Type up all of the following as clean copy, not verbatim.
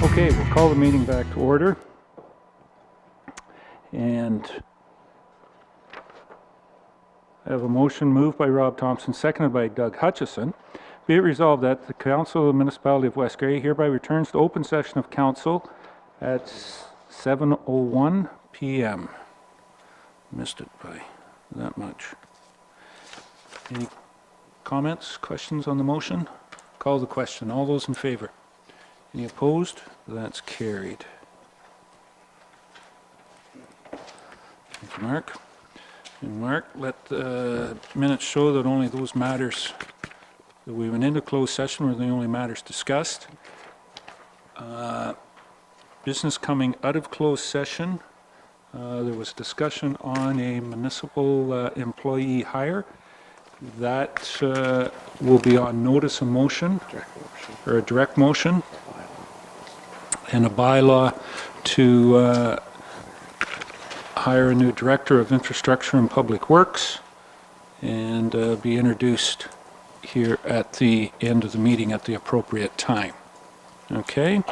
Okay, we'll call the meeting back to order. And I have a motion moved by Rob Thompson, seconded by Doug Hutchison. Be it resolved that the Council of the Municipality of West Grey hereby returns to open session of Council at 7:01 p.m. Missed it by that much. Any comments, questions on the motion? Call the question. All those in favor? Any opposed? That's carried. Thank you, Mark. And Mark, let the minutes show that only those matters that we went into closed session were the only matters discussed. Business coming out of closed session, there was discussion on a municipal employee hire. That will be on notice of motion, or a direct motion, and a bylaw to hire a new director of infrastructure and public works, and be introduced here at the end of the meeting at the appropriate time. Okay.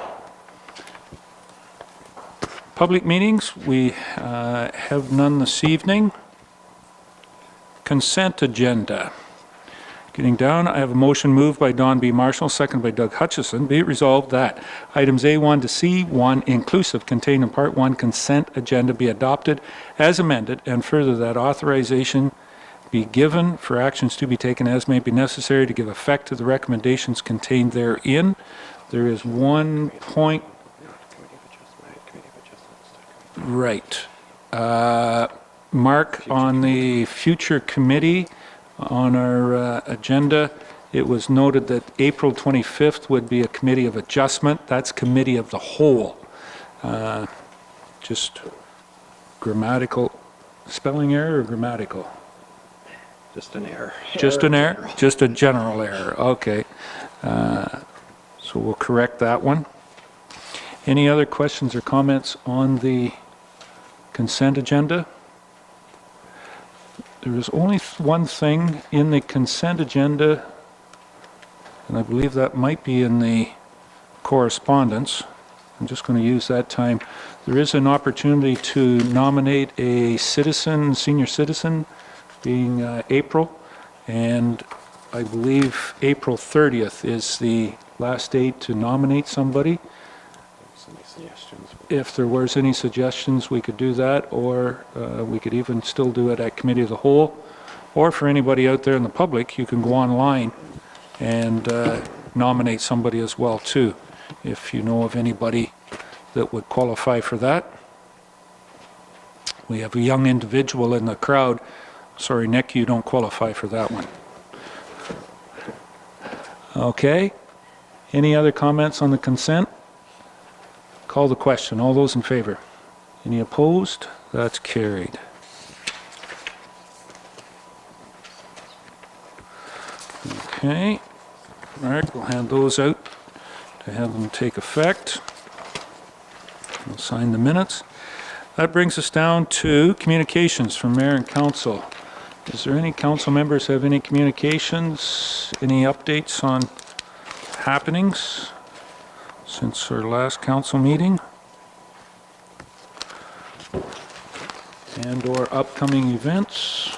Public meetings, we have none this evening. Consent agenda. Getting down, I have a motion moved by Don B. Marshall, seconded by Doug Hutchison. Be it resolved that items A1 to C1 inclusive contained in Part 1 consent agenda be adopted as amended, and further that authorization be given for actions to be taken as may be necessary to give effect to the recommendations contained therein. There is one point. Right. Mark, on the future committee, on our agenda, it was noted that April 25th would be a committee of adjustment. That's committee of the whole. Just grammatical, spelling error or grammatical? Just an error. Just an error? Just a general error. Okay. So we'll correct that one. Any other questions or comments on the consent agenda? There is only one thing in the consent agenda, and I believe that might be in the correspondence. I'm just going to use that time. There is an opportunity to nominate a citizen, senior citizen, being April, and I believe April 30th is the last date to nominate somebody. If there was any suggestions, we could do that, or we could even still do it at committee of the whole. Or for anybody out there in the public, you can go online and nominate somebody as well too, if you know of anybody that would qualify for that. We have a young individual in the crowd. Sorry, Nick, you don't qualify for that one. Okay. Any other comments on the consent? Call the question. All those in favor? Any opposed? That's carried. Okay. Mark, we'll hand those out to have them take effect. We'll sign the minutes. That brings us down to communications from Mayor and Council. Is there any council members have any communications, any updates on happenings since our last council meeting and or upcoming events?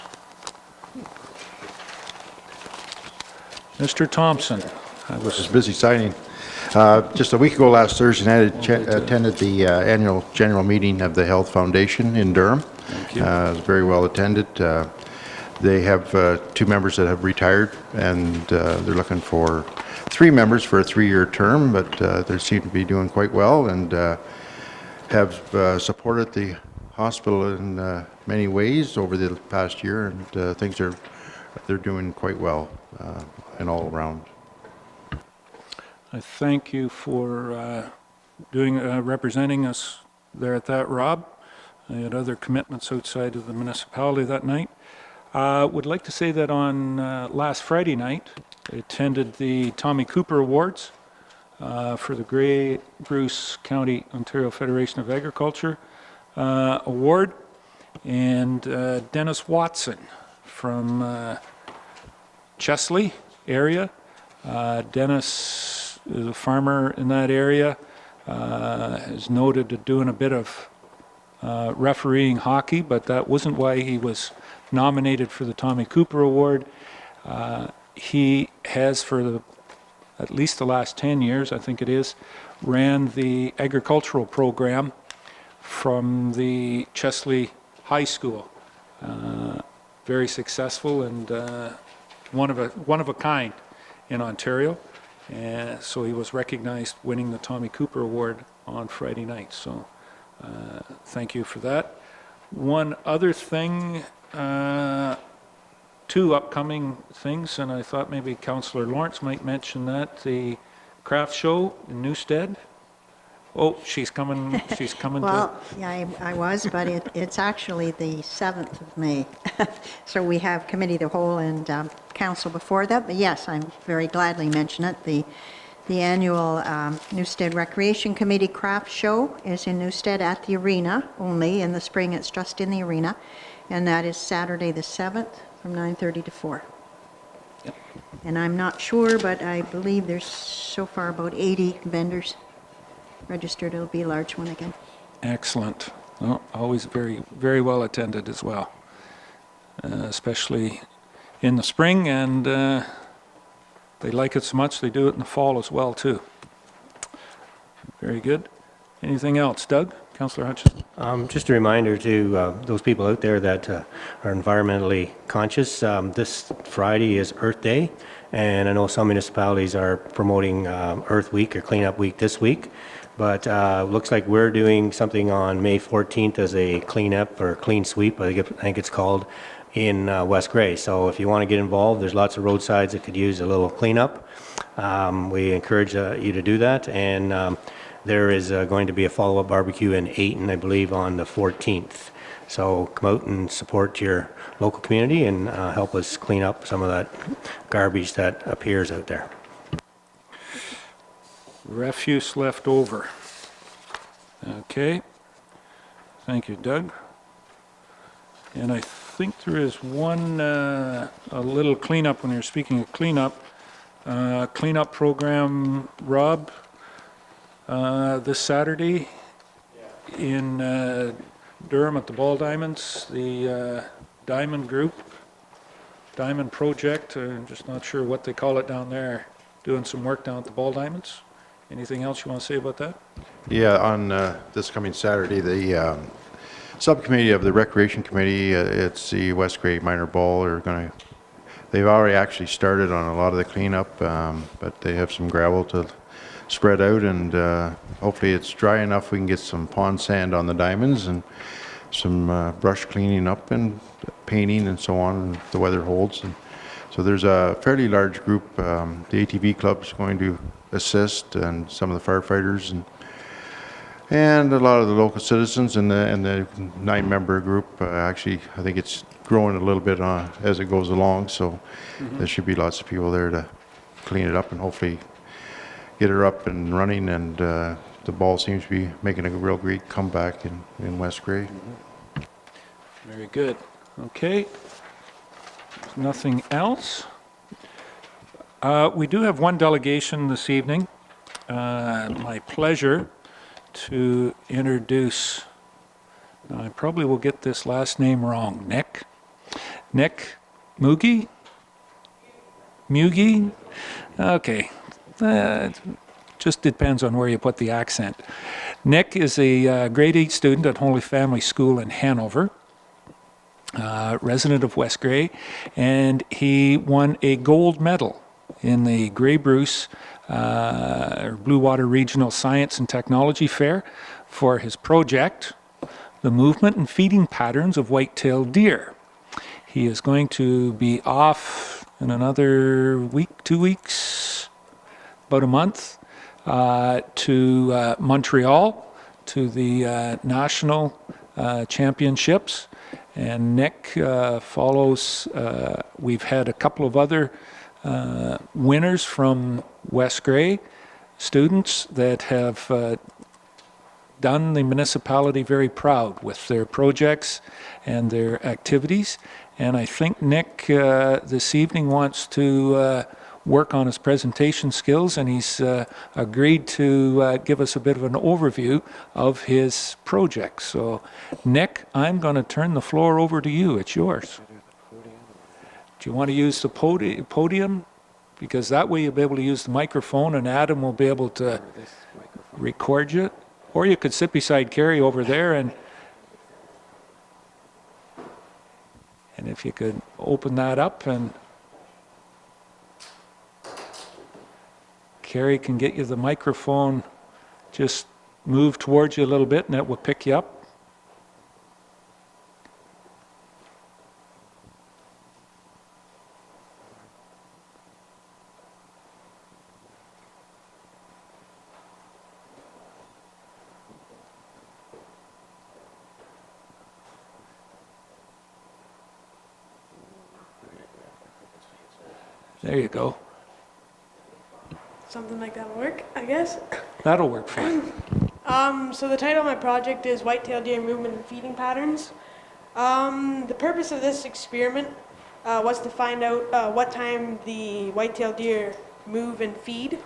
Mr. Thompson. I was busy signing. Just a week ago last Thursday night, I attended the annual general meeting of the Health Foundation in Durham. Thank you. It was very well attended. They have 2 members that have retired, and they're looking for 3 members for a 3-year term, but they seem to be doing quite well and have supported the hospital in many ways over the past year, and things they're doing quite well and all around. I thank you for representing us there at that, Rob. I had other commitments outside of the municipality that night. Would like to say that on last Friday night, I attended the Tommy Cooper Awards for the Grey Bruce County Ontario Federation of Agriculture Award, and Dennis Watson from Chesley area Dennis is a farmer in that area, is noted at doing a bit of refereeing hockey, but that wasn't why he was nominated for the Tommy Cooper Award. He has, for at least the last 10 years, I think it is, ran the agricultural program from the Chesley High School. Very successful and one of a kind in Ontario. And so he was recognized winning the Tommy Cooper Award on Friday night. So thank you for that. One other thing, two upcoming things, and I thought maybe Councillor Lawrence might mention that, the craft show in Newstead. Oh, she's coming Well, yeah, I was, but it's actually the 7th of May. So we have committee of the whole and council before that, but yes, I'm very gladly mention it. The annual Newstead Recreation Committee Craft Show is in Newstead at the arena only. In the spring, it's just in the arena, and that is Saturday the 7th from 9:30 to 4. Yep. And I'm not sure, but I believe there's so far about 80 vendors registered. It'll be a large one again. Excellent. Well, always very, very well attended as well, especially in the spring, and they like it so much they do it in the fall as well too. Very good. Anything else? Doug? Councillor Hutchison? Just a reminder to those people out there that are environmentally conscious, this Friday is Earth Day, and I know some municipalities are promoting Earth Week or Cleanup Week this week, but looks like we're doing something on May 14th as a cleanup or clean sweep, I think it's called, in West Grey. So if you want to get involved, there's lots of roadsides that could use a little cleanup. We encourage you to do that, and there is going to be a follow-up barbecue in Ayton, I believe, on the 14th. So come out and support your local community and help us clean up some of that garbage that appears out there. Refuse left over. Okay. Thank you, Doug. And I think there is one, a little cleanup when you're speaking of cleanup. Cleanup program, Rob, this Saturday in Durham at the Ball Diamonds, the Diamond Group, Diamond Project, I'm just not sure what they call it down there, doing some work down at the Ball Diamonds. Anything else you want to say about that? Yeah, on this coming Saturday, the subcommittee of the Recreation Committee, it's the West Grey Minor Ball, they've already actually started on a lot of the cleanup, but they have some gravel to spread out, and hopefully it's dry enough we can get some pond sand on the diamonds and some brush cleaning up and painting and so on if the weather holds. And so there's a fairly large group. The ATV club's going to assist, and some of the firefighters and a lot of the local citizens, and the 9-member group. Actually, I think it's growing a little bit as it goes along, so there should be lots of people there to clean it up and hopefully get her up and running, and the ball seems to be making a real great comeback in West Grey. Very good. Okay. Nothing else. We do have one delegation this evening. My pleasure to introduce, I probably will get this last name wrong, Nick Mugi? Mugi? Okay. Just depends on where you put the accent. Nick is a grade 8 student at Holy Family School in Hanover, resident of West Grey, and he won a gold medal in the Grey Bruce Blue Water Regional Science and Technology Fair for his project, The Movement and Feeding Patterns of White-tailed Deer. He is going to be off in another week, 2 weeks, about a month, to Montreal, to the national championships. And Nick follows, we've had a couple of other winners from West Grey, students that have done the municipality very proud with their projects and their activities. And I think Nick this evening wants to work on his presentation skills, and he's agreed to give us a bit of an overview of his project. So, Nick, I'm going to turn the floor over to you. It's yours. Do you want to use the podium? Because that way you'll be able to use the microphone, and Adam will be able to record you. Or you could sit beside Carrie over there, and if you could open that up, and Carrie can get you the microphone, just move towards you a little bit and it will pick you up. There you go. Something like that will work, I guess. That'll work for you. So the title of my project is White-tailed Deer Movement and Feeding Patterns. The purpose of this experiment was to find out what time the white-tailed deer move and feed.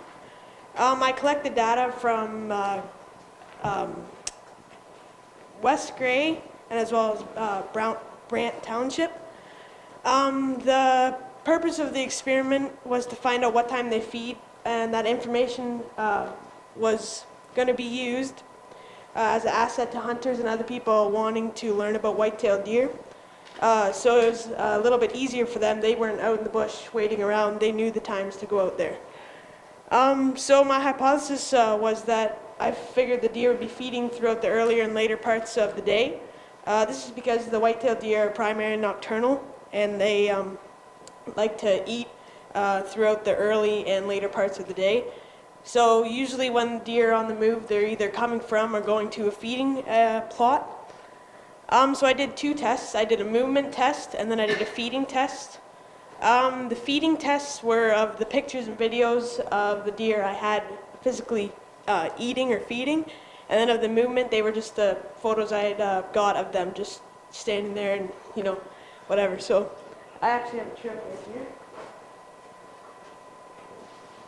I collected data from West Grey and as well as Brant Township. The purpose of the experiment was to find out what time they feed, and that information was going to be used as an asset to hunters and other people wanting to learn about white-tailed deer. So it was a little bit easier for them. They weren't out in the bush waiting around. They knew the times to go out there. So my hypothesis was that I figured the deer would be feeding throughout the earlier and later parts of the day. This is because the white-tailed deer are primarily nocturnal, and they like to eat throughout the early and later parts of the day. So usually when deer are on the move, they're either coming from or going to a feeding plot. So I did two tests. I did a movement test and then I did a feeding test. The feeding tests were of the pictures and videos of the deer I had physically eating or feeding, and then of the movement, they were just the photos I had got of them just standing there and, you know, whatever. So I actually have a trick right here.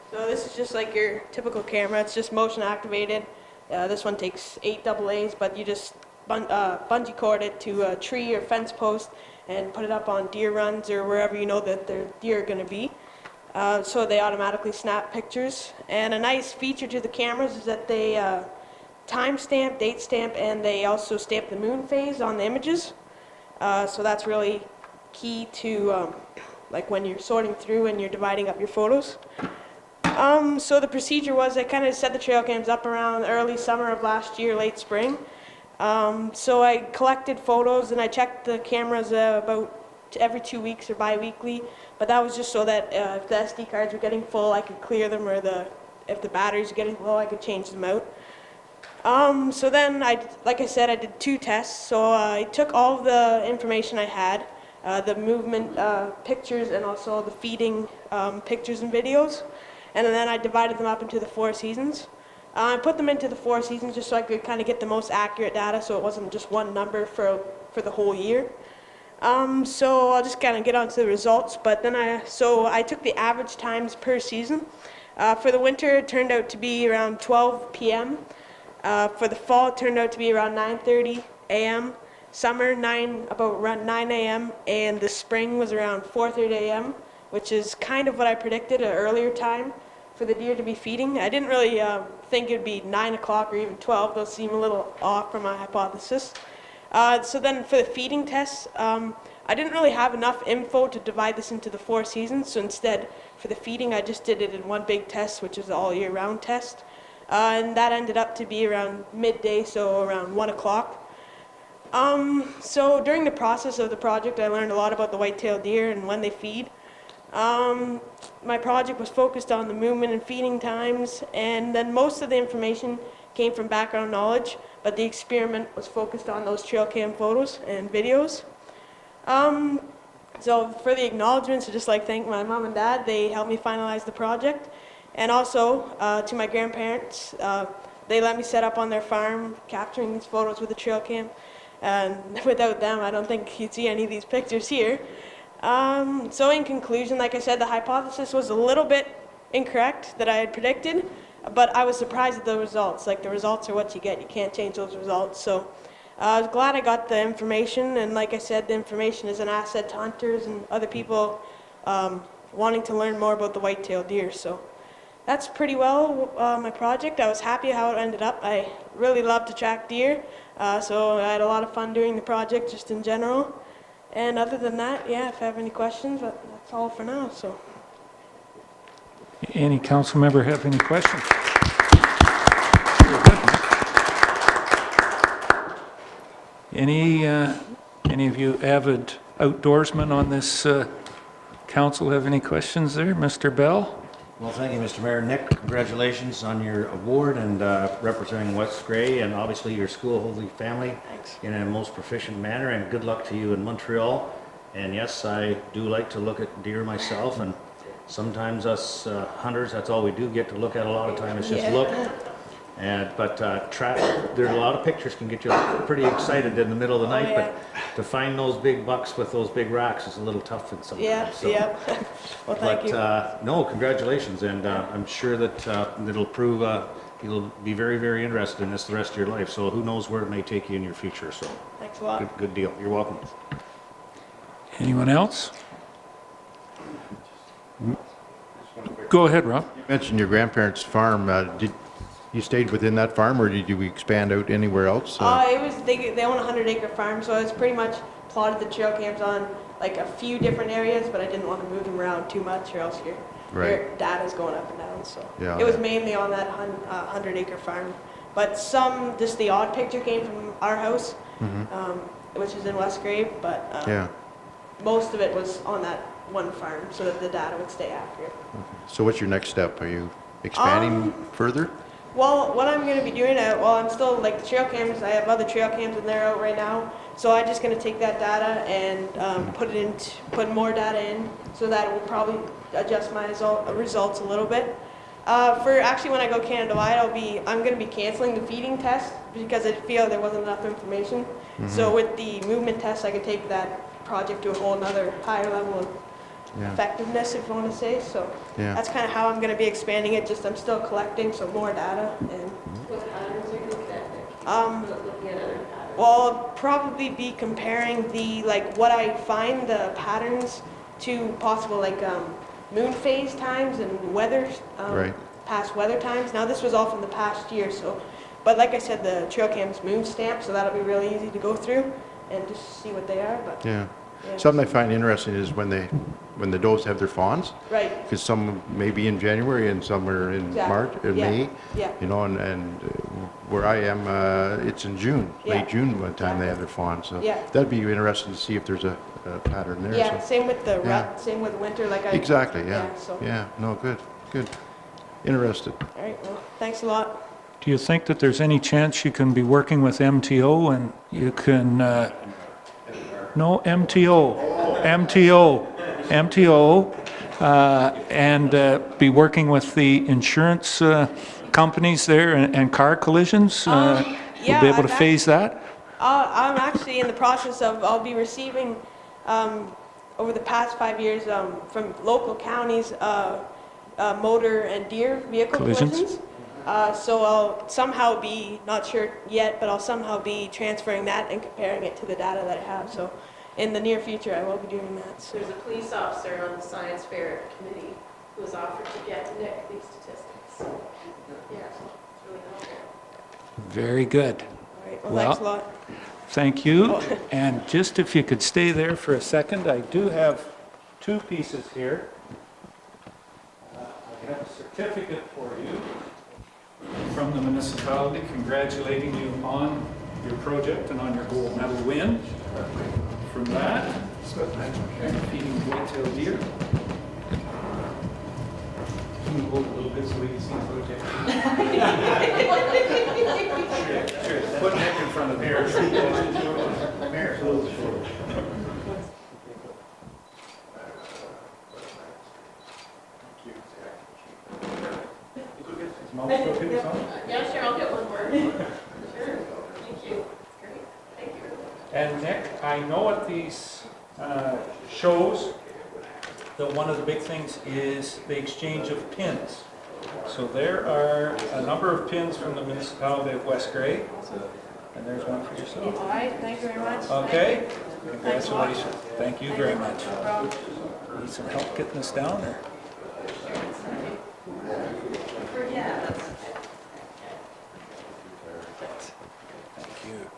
So this is just like your typical camera. It's just motion activated. This one takes 8 AA's, but you just bungee cord it to a tree or fence post and put it up on deer runs or wherever you know that the deer are going to be. So they automatically snap pictures. And a nice feature to the cameras is that they timestamp, date stamp, and they also stamp the moon phase on the images. So that's really key to like when you're sorting through and you're dividing up your photos. So the procedure was I kind of set the trail cams up around early summer of last year, late spring. So I collected photos and I checked the cameras about every 2 weeks or bi-weekly, but that was just so that if the SD cards were getting full, I could clear them, or if the batteries were getting low, I could change them out. So then, like I said, I did 2 tests. So I took all of the information I had, the movement pictures and also the feeding pictures and videos, and then I divided them up into the 4 seasons. I put them into the 4 seasons just so I could kind of get the most accurate data, so it wasn't just one number for the whole year. So I'll just kind of get on to the results, but then I took the average times per season. For the winter, it turned out to be around 12 p.m. For the fall, it turned out to be around 9:30 a.m. Summer, about around 9 a.m. And the spring was around 4:30 a.m., which is kind of what I predicted, an earlier time for the deer to be feeding. I didn't really think it would be 9 o'clock or even 12. Those seem a little off from my hypothesis. So then for the feeding tests, I didn't really have enough info to divide this into the 4 seasons. So instead, for the feeding, I just did it in one big test, which is the all year round test. And that ended up to be around midday, so around 1 o'clock. So during the process of the project, I learned a lot about the white-tailed deer and when they feed. My project was focused on the movement and feeding times, and then most of the information came from background knowledge, but the experiment was focused on those trail cam photos and videos. So for the acknowledgements, I'd just like to thank my mom and dad. They helped me finalize the project. And also to my grandparents, they let me set up on their farm, capturing these photos with a trail cam. And without them, I don't think you'd see any of these pictures here. So in conclusion, like I said, the hypothesis was a little bit incorrect that I had predicted, but I was surprised at the results. Like, the results are what you get. You can't change those results. So I was glad I got the information, and like I said, the information is an asset to hunters and other people wanting to learn more about the white-tailed deer. So that's pretty well my project. I was happy how it ended up. I really love to track deer, so I had a lot of fun doing the project just in general. And other than that, yeah, if I have any questions, but that's all for now. So. Any council member have any questions? Any of you avid outdoorsmen on this council have any questions there? Mr. Bell? Well, thank you, Mr. Mayor. Nick, congratulations on your award and representing West Grey and obviously your school holy family Thanks. in a most proficient manner, and good luck to you in Montreal. And yes, I do like to look at deer myself, and sometimes us hunters, that's all we do get to look at a lot of time is just look. But there's a lot of pictures can get you pretty excited in the middle of the night, yeah. but to find those big bucks with those big racks is a little tough in sometimes. Yeah, So. yeah. Well, thank you. No, congratulations, and I'm sure that it'll prove you'll be very, very interested in this the rest of your life. So who knows where it may take you in your future. So Thanks a lot. good deal. You're welcome. Anyone else? Go ahead, Rob. You mentioned your grandparents' farm. Did you stayed within that farm, or did you expand out anywhere else? It was they own a 100-acre farm, so I was pretty much plotted the trail cams on like a few different areas, but I didn't want to move them around too much, or else your data's going up and down. So Yeah, it was yeah. mainly on that 100-acre farm, but just the odd picture came from our house, which is in West Grave, but Yeah. most of it was on that one farm, so that the data would stay accurate. So what's your next step? Are you expanding further? Well, what I'm going to be doing, I'm still, like, the trail cams, I have other trail cams and they're out right now, so I'm just going to take that data and put more data in, so that it will probably adjust my results a little bit. For actually when I go Canada-wide, I'm going to be canceling the feeding test, because I feel there wasn't enough information. So with the movement test, I could take that project to a whole nother higher level of effectiveness, if you want to say. So that's kind of how I'm going to be expanding it. Just I'm still collecting some more data. And What patterns are you looking at? well, I'll probably be comparing what I find the patterns to possible moon phase times and weather past weather times. Now this was all from the past year, but like I said, the trail cam's moon stamp, so that'll be really easy to go through and just see what they are. But Yeah. Something I find interesting is when the does have their fawns, right. because some may be in January and some are in Exactly. March or Yeah. May. Yeah. You know, and where I am, it's in June, Yeah. late June, by the time they have their fawns. So Yeah. that'd be interesting to see if there's a pattern there. Yeah, So. same with the Yeah. rut, same with winter, Exactly. Yeah. so. Yeah. No. Good. Interested. All right, well, thanks a lot. Do you think that there's any chance you can be working with MTO and you can, no, MTO, and be working with the insurance companies there and car collisions? We'll be able to phase that? I'm actually in the process of, I'll be receiving, over the past 5 years, from local counties, motor and deer vehicle collisions. So I'll somehow be, not sure yet, but I'll somehow be transferring that and comparing it to the data that I have. So in the near future, I will be doing that. So. There's a police officer on the science fair committee who was offered to get Nick these statistics. So, yeah, it's really helpful. Very good. All right, well, thanks a lot. Thank you. And just if you could stay there for a second, I do have two pieces here. I have a certificate for you from the municipality congratulating you on your project and on your gold medal win. From that, and feeding white-tailed deer. Can you hold a little bit so we can see the project? Sure. Put Nick in front of the mirror. Yeah, sure, I'll get one more. Sure, thank you. Great, thank you. And Nick, I know at these shows that one of the big things is the exchange of pins. So there are a number of pins from the Municipality of West Grey, and there's one for yourself. All right, thank you very much. Okay, congratulations. Thank you very much. Need some help getting this down, or? Thank you.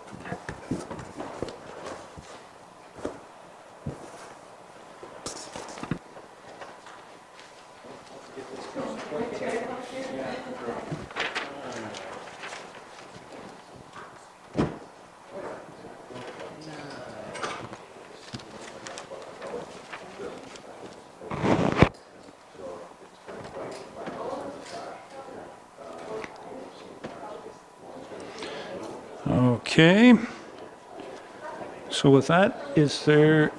Okay. So with that, is there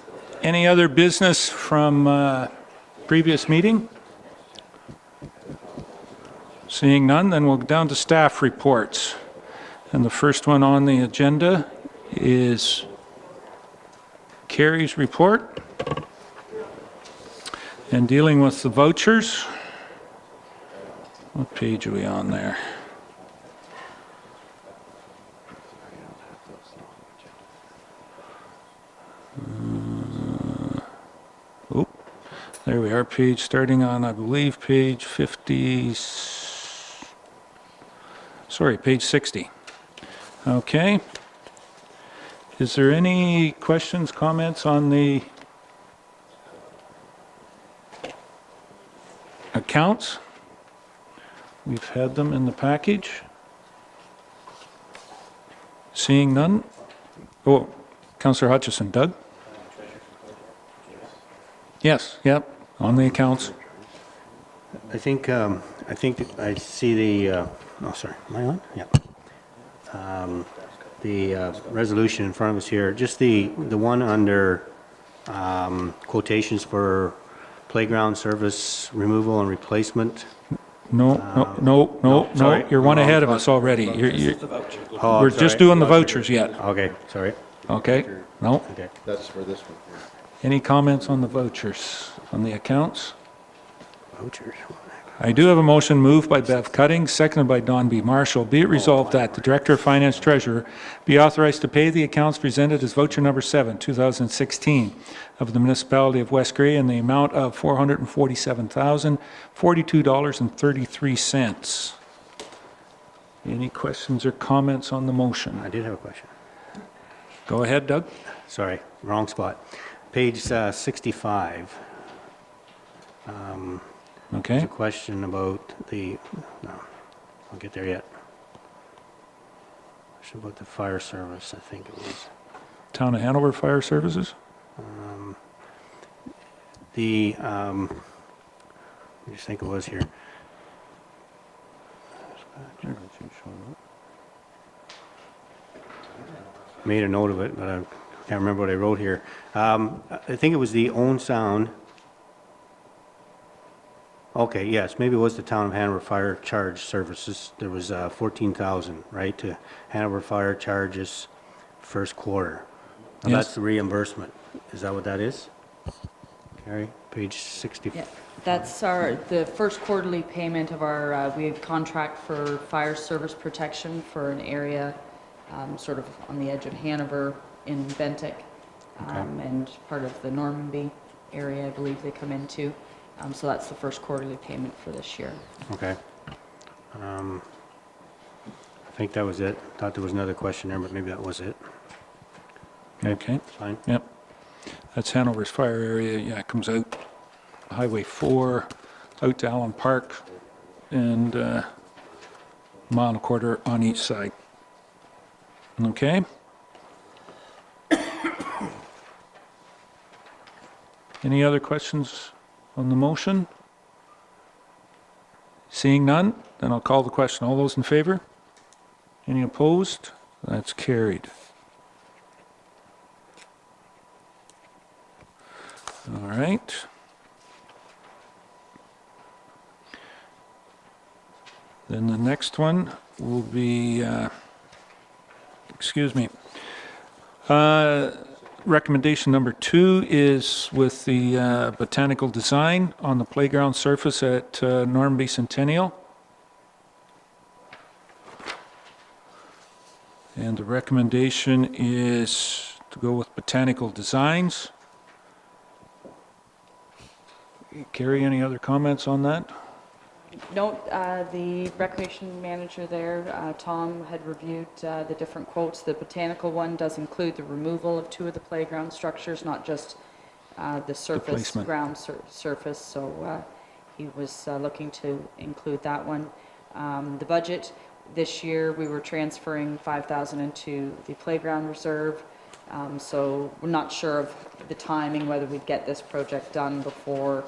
any other business from previous meeting? Seeing none, then we'll go down to staff reports. And the first one on the agenda is Carrie's report. And dealing with the vouchers. What page are we on there? Oh, there we are, page starting on, I believe, page 50, sorry, page 60. Okay. Is there any questions, comments on the accounts? We've had them in the package. Seeing none. Oh, Councillor Hutchison. Doug? Yes, yep, on the accounts. I think I see the, oh, sorry, am I on? Yep. The resolution in front of us here, just the one under quotations for playground service removal and replacement. No, sorry, you're one wrong ahead of spot. us already. Oh, We're I'm just sorry. doing the vouchers yet. Okay, sorry. Okay, no. Okay. That's for this one. Any comments on the vouchers, on the accounts? Vouchers. I do have a motion moved by Bev Cutting, seconded by Don B. Marshall. Be it resolved that the Director of Finance Treasurer be authorized to pay the accounts presented as voucher number 7, 2016 of the Municipality of West Grey in the amount of $447,042.33. Any questions or comments on the motion? I did have a question. Go ahead, Doug. Sorry, wrong spot. Page 65. There's Okay. a question about the, no, I'll get there yet. Question about the fire service, I think it was. Town of Hanover Fire Services? I just think it was here. Made a note of it, but I can't remember what I wrote here. I think it was the own sound. Okay, yes, maybe it was the Town of Hanover Fire Charge Services. There was 14,000, right, to Hanover Fire Charges first quarter. Now, Yes. that's the reimbursement. Is that what that is? Carrie, page 60. Yeah, that's the first quarterly payment of our, we have contract for fire service protection for an area sort of on the edge of Hanover in Bentic, and part of the Normanby area, I believe they come into. So that's the first quarterly payment for this year. Okay. I think that was it. Thought there was another question there, but maybe that was it. Okay. Fine. Yep. That's Hanover's fire area. Yeah, it comes out Highway 4, out to Allen Park, and a mile and a quarter on each side. Okay. Any other questions on the motion? Seeing none, then I'll call the question. All those in favor? Any opposed? That's carried. All right. Then the next one will be, excuse me, recommendation number 2 is with the botanical design on the playground surface at Normanby Centennial. And the recommendation is to go with botanical designs. Carrie, any other comments on that? Note, the recreation manager there, Tom, had reviewed the different quotes. The botanical one does include the removal of 2 of the playground structures, not just the surface, placement. ground surface, so he was looking to include that one. The budget, this year, we were transferring $5,000 into the playground reserve, so we're not sure of the timing, whether we'd get this project done before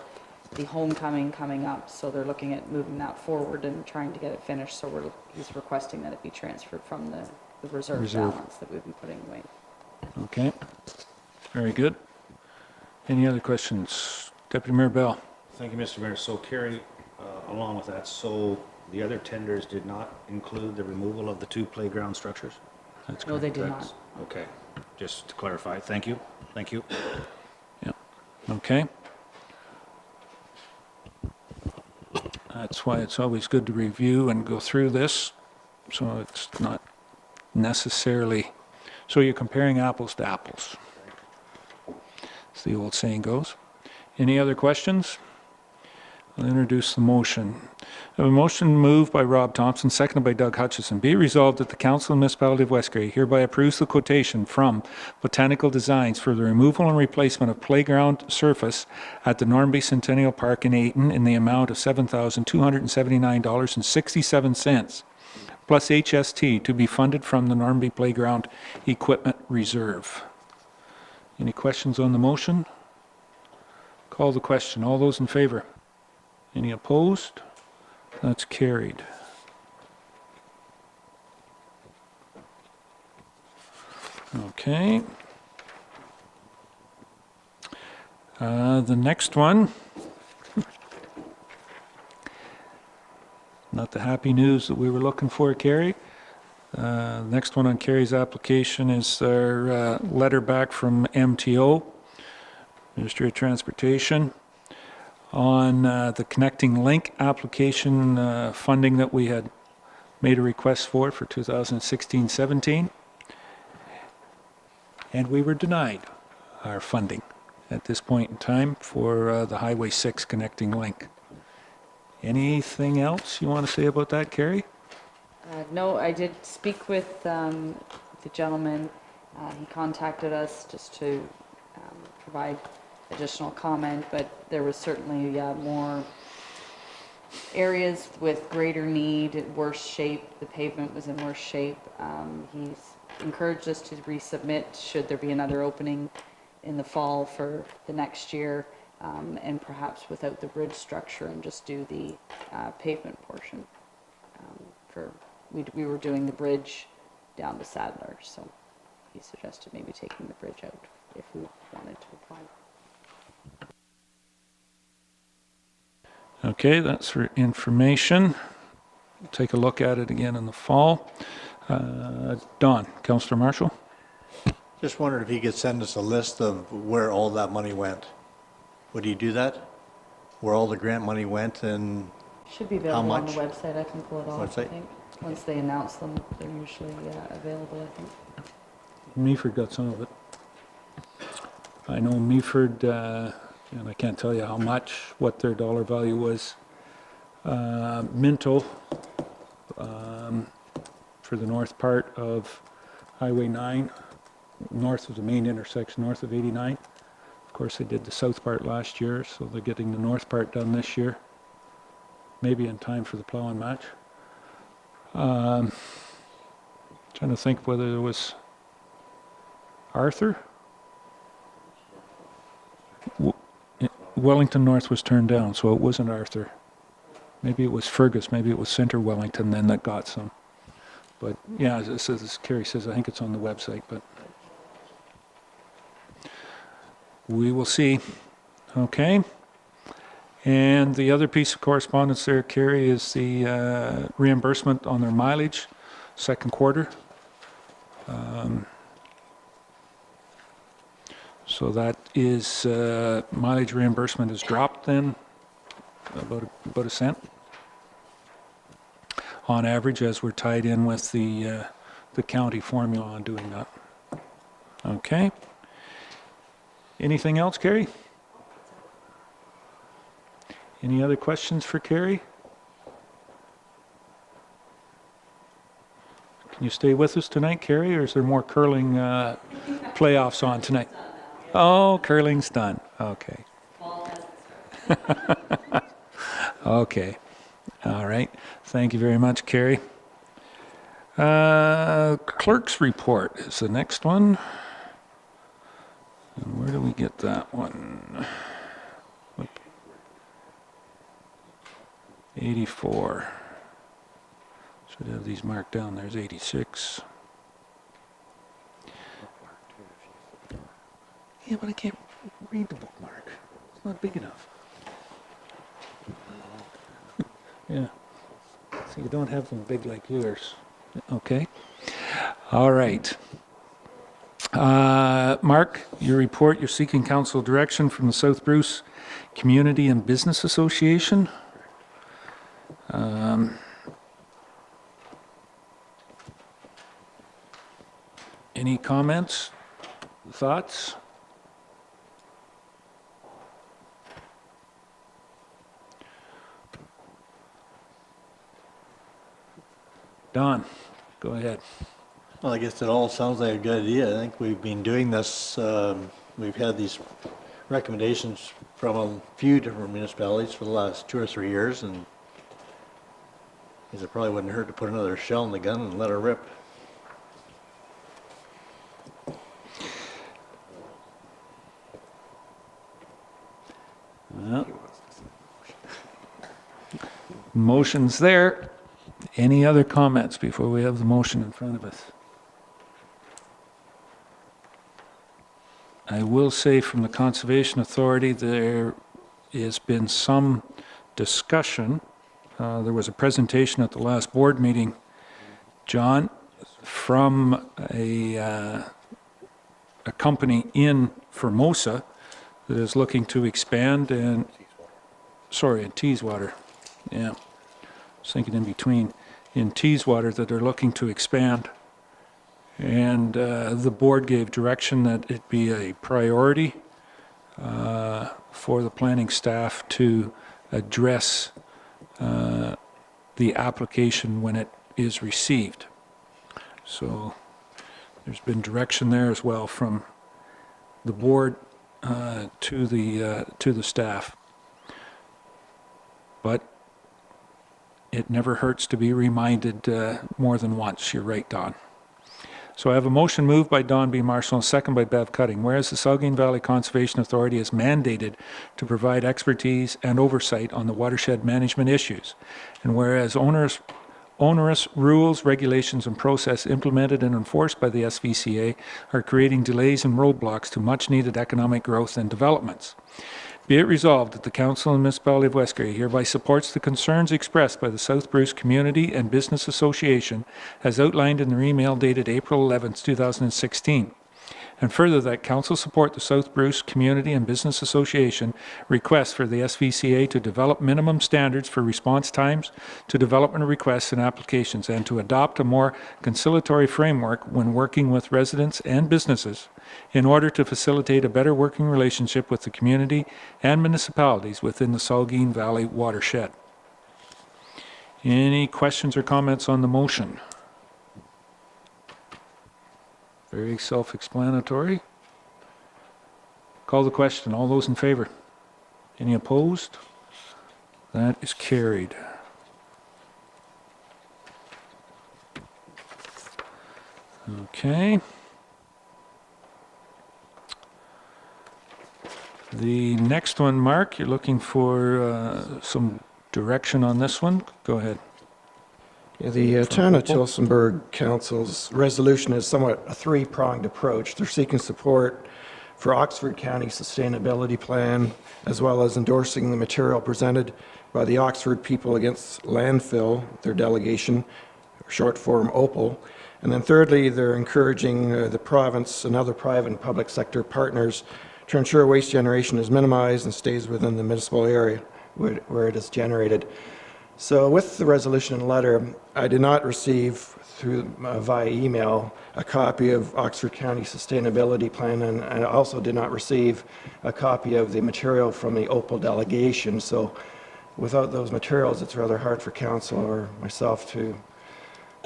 the homecoming coming up, so they're looking at moving that forward and trying to get it finished, so he's requesting that it be transferred from the reserve balance that we've been putting away. Okay, very good. Any other questions? Deputy Mayor Bell? Thank you, Mr. Mayor. So Carrie, along with that, so the other tenders did not include the removal of the 2 playground structures? That's No, they did That's- not. Okay, just to clarify. Thank you. Thank you. Yeah, okay. That's why it's always good to review and go through this, so it's not necessarily, so you're comparing apples to apples, as the old saying goes. Any other questions? I'll introduce the motion. I have a motion moved by Rob Thompson, seconded by Doug Hutchison. Be it resolved that the Council of the Municipality of West Grey hereby approves the quotation from Botanical Designs for the removal and replacement of playground surface at the Normanby Centennial Park in Ayton in the amount of $7,279.67, plus HST, to be funded from the Normanby Playground Equipment Reserve. Any questions on the motion? Call the question. All those in favor? Any opposed? That's carried. Okay. The next one, not the happy news that we were looking for, Carrie. Next one on Carrie's application is our letter back from MTO, Ministry of Transportation, on the Connecting Link application funding that we had made a request for 2016-17. And we were denied our funding at this point in time for the Highway 6 Connecting Link. Anything else you want to say about that, Carrie? No, I did speak with the gentleman. He contacted us just to provide additional comment, but there was certainly more areas with greater need, worse shape. The pavement was in worse shape. He's encouraged us to resubmit should there be another opening in the fall for the next year, and perhaps without the bridge structure and just do the pavement portion. We were doing the bridge down to Sadler, so he suggested maybe taking the bridge out if we wanted to apply. Okay, that's for information. We'll take a look at it again in the fall. Don, Councillor Marshall? Just wondered if he could send us a list of where all that money went. Would he do that? Where all the grant money went and Should be available on the much? website. I can pull it off, I Website? think. Once they announce them, they're usually available, I think. Meaford got some of it. I know Meaford, and I can't tell you how much, what their dollar value was. Minto, for the north part of Highway 9, north of the main intersection, north of 89. Of course, they did the south part last year, so they're getting the north part done this year. Maybe in time for the plow and match. Trying to think whether there was Arthur? Wellington North was turned down, so it wasn't Arthur. Maybe it was Fergus, maybe it was Centre Wellington then that got some. But yeah, as Carrie says, I think it's on the website, but we will see. Okay. And the other piece of correspondence there, Carrie, is the reimbursement on their mileage, second quarter. So that is, mileage reimbursement has dropped then, about a cent on average, as we're tied in with the county formula on doing that. Okay. Anything else, Carrie? Any other questions for Carrie? Can you stay with us tonight, Carrie, or is there more curling playoffs on tonight? Oh, curling's done. Okay. Okay. All right. Thank you very much, Carrie. Clerk's report is the next one. And where do we get that one? 84. Should have these marked down. There's 86. Yeah, but I can't read the bookmark. It's not big enough. Yeah. So you don't have them big like yours. Okay. All right. Mark, your report, you're seeking council direction from the South Bruce Community and Business Association. Any comments, thoughts? Don, go ahead. Well, I guess it all sounds like a good idea. I think we've been doing this, we've had these recommendations from a few different municipalities for the last 2 or 3 years, and I guess it probably wouldn't hurt to put another shell in the gun and let her rip. Well, motion's there. Any other comments before we have the motion in front of us? I will say from the Conservation Authority, there has been some discussion. There was a presentation at the last board meeting, John, from a company in Formosa that is looking to expand in Teeswater. Yeah, I was thinking in between. In Teeswater that are looking to expand. And the board gave direction that it be a priority for the planning staff to address the application when it is received. So there's been direction there as well from the board to the staff. But it never hurts to be reminded more than once. You're right, Don. So I have a motion moved by Don B. Marshall and second by Bev Cutting. Whereas the Saugeen Valley Conservation Authority is mandated to provide expertise and oversight on the watershed management issues, and whereas onerous rules, regulations, and process implemented and enforced by the SVCA are creating delays and roadblocks to much-needed economic growth and developments. Be it resolved that the Council and Municipality of West Grey hereby supports the concerns expressed by the South Bruce Community and Business Association as outlined in their email dated April 11, 2016. And further, that Council support the South Bruce Community and Business Association request for the SVCA to develop minimum standards for response times to development requests and applications, and to adopt a more conciliatory framework when working with residents and businesses in order to facilitate a better working relationship with the community and municipalities within the Saugeen Valley watershed. Any questions or comments on the motion? Very self-explanatory. Call the question. All those in favor? Any opposed? That is carried. Okay. The next one, Mark, you're looking for some direction on this one. Go ahead. Yeah, the Town of Tillsonburg Council's resolution is somewhat a three-pronged approach. They're seeking support for Oxford County Sustainability Plan, as well as endorsing the material presented by the Oxford People Against Landfill, their delegation, short form OPAL. And then thirdly, they're encouraging the province and other private and public sector partners to ensure waste generation is minimized and stays within the municipal area where it is generated. So with the resolution and letter, I did not receive via email a copy of Oxford County Sustainability Plan, and I also did not receive a copy of the material from the Opal delegation. So without those materials, it's rather hard for council or myself to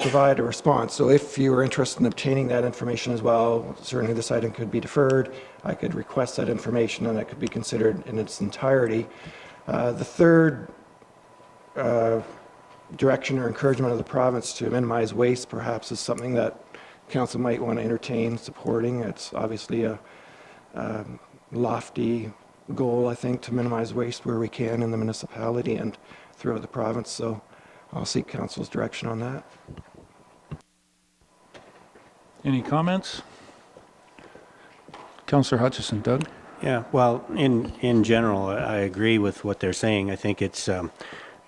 provide a response. So if you were interested in obtaining that information as well, certainly this item could be deferred. I could request that information and it could be considered in its entirety. The third direction or encouragement of the province to minimize waste perhaps is something that council might want to entertain supporting. It's obviously a lofty goal, I think, to minimize waste where we can in the municipality and throughout the province. So I'll seek council's direction on that. Any comments? Councillor Hutchison. Doug? Yeah, well, in general, I agree with what they're saying. I think it's, you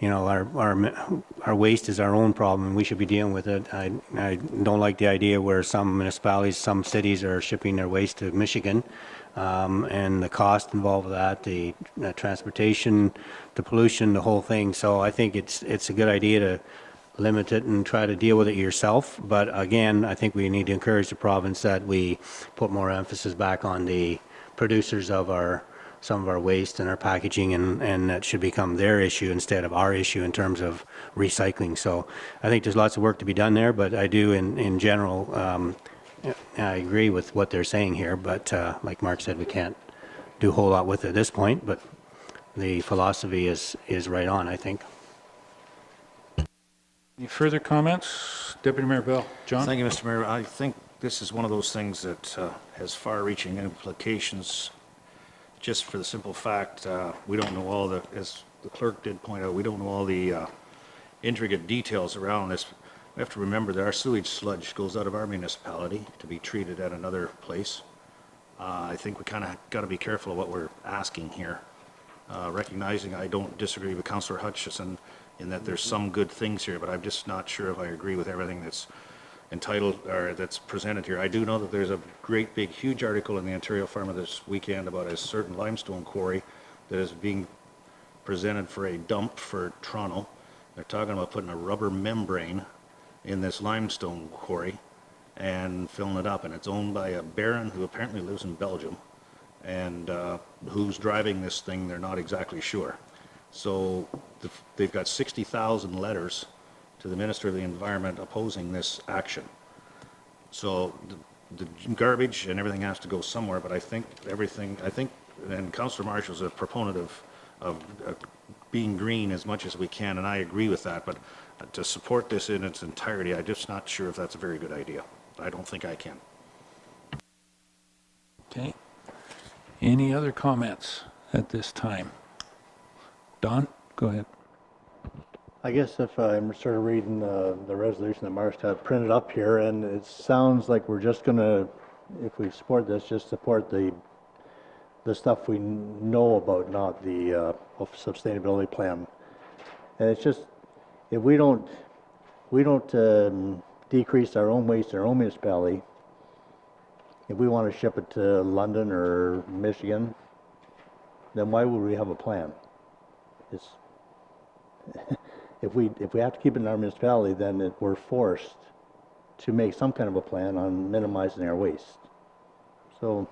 know, our waste is our own problem, and we should be dealing with it. I don't like the idea where some municipalities, some cities are shipping their waste to Michigan, and the cost involved with that, the transportation, the pollution, the whole thing. So I think it's a good idea to limit it and try to deal with it yourself. But again, I think we need to encourage the province that we put more emphasis back on the producers of some of our waste and our packaging, and that should become their issue instead of our issue in terms of recycling. So I think there's lots of work to be done there, but I do in general, I agree with what they're saying here, but like Mark said, we can't do a whole lot with it at this point, but the philosophy is right on, I think. Any further comments? Deputy Mayor Bell. John? Thank you, Mr. Mayor. I think this is one of those things that has far-reaching implications, just for the simple fact we don't know all the, as the clerk did point out, we don't know all the intricate details around this. We have to remember that our sewage sludge goes out of our municipality to be treated at another place. I think we kind of got to be careful of what we're asking here. Recognizing I don't disagree with Councillor Hutchison in that there's some good things here, but I'm just not sure if I agree with everything that's entitled or that's presented here. I do know that there's a great big huge article in the Ontario Farmer this weekend about a certain limestone quarry that is being presented for a dump for Toronto. They're talking about putting a rubber membrane in this limestone quarry and filling it up, and it's owned by a baron who apparently lives in Belgium, and who's driving this thing they're not exactly sure. So they've got 60,000 letters to the Minister of the Environment opposing this action. So the garbage and everything has to go somewhere, but I think and Councillor Marshall's a proponent of being green as much as we can, and I agree with that, but to support this in its entirety, I'm just not sure if that's a very good idea. I don't think I can. Okay. Any other comments at this time? Don, go ahead. I guess if I'm sort of reading the resolution that Mark's got printed up here, and it sounds like we're just going to, if we support this, just support the stuff we know about, not the sustainability plan. And it's just, if we don't decrease our own waste in our own municipality, if we want to ship it to London or Michigan, then why would we have a plan? It's if we have to keep it in our municipality, then we're forced to make some kind of a plan on minimizing our waste. So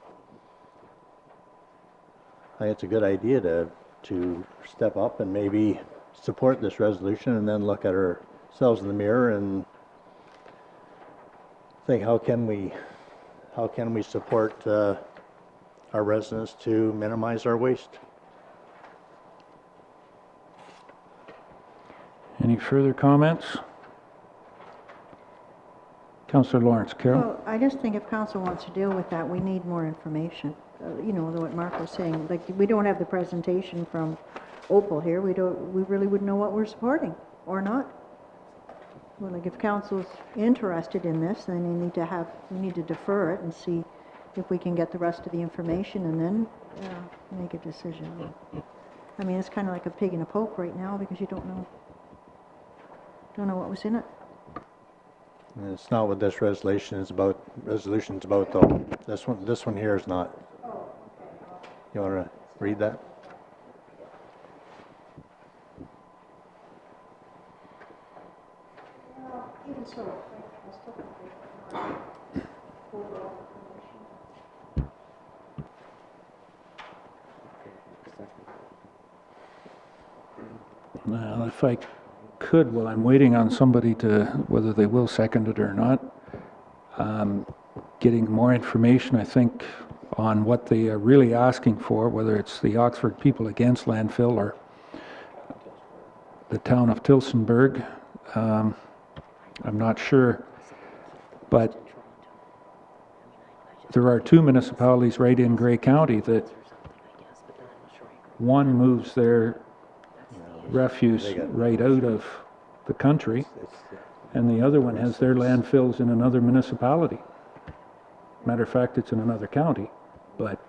I think it's a good idea to step up and maybe support this resolution, and then look at ourselves in the mirror and think, how can we support our residents to minimize our waste? Any further comments? Councillor Lawrence. Carol? Well, I just think if council wants to deal with that, we need more information. You know, what Mark was saying, like, we don't have the presentation from Opal here. We really wouldn't know what we're supporting or not. Well, like, if council's interested in this, then we need to defer it and see if we can get the rest of the information, and then make a decision. I mean, it's kind of like a pig in a poke right now, because you don't know what was in it. And it's not what this resolution is about, though. This one here is not. You want to read that? Well, if I could, while I'm waiting on somebody to, whether they will second it or not, getting more information, I think, on what they are really asking for, whether it's the Oxford people against landfill or the town of Tillsonburg. I'm not sure, but there are two municipalities right in Grey County that one moves their refuse right out of the country, and the other one has their landfills in another municipality. Matter of fact, it's in another county, but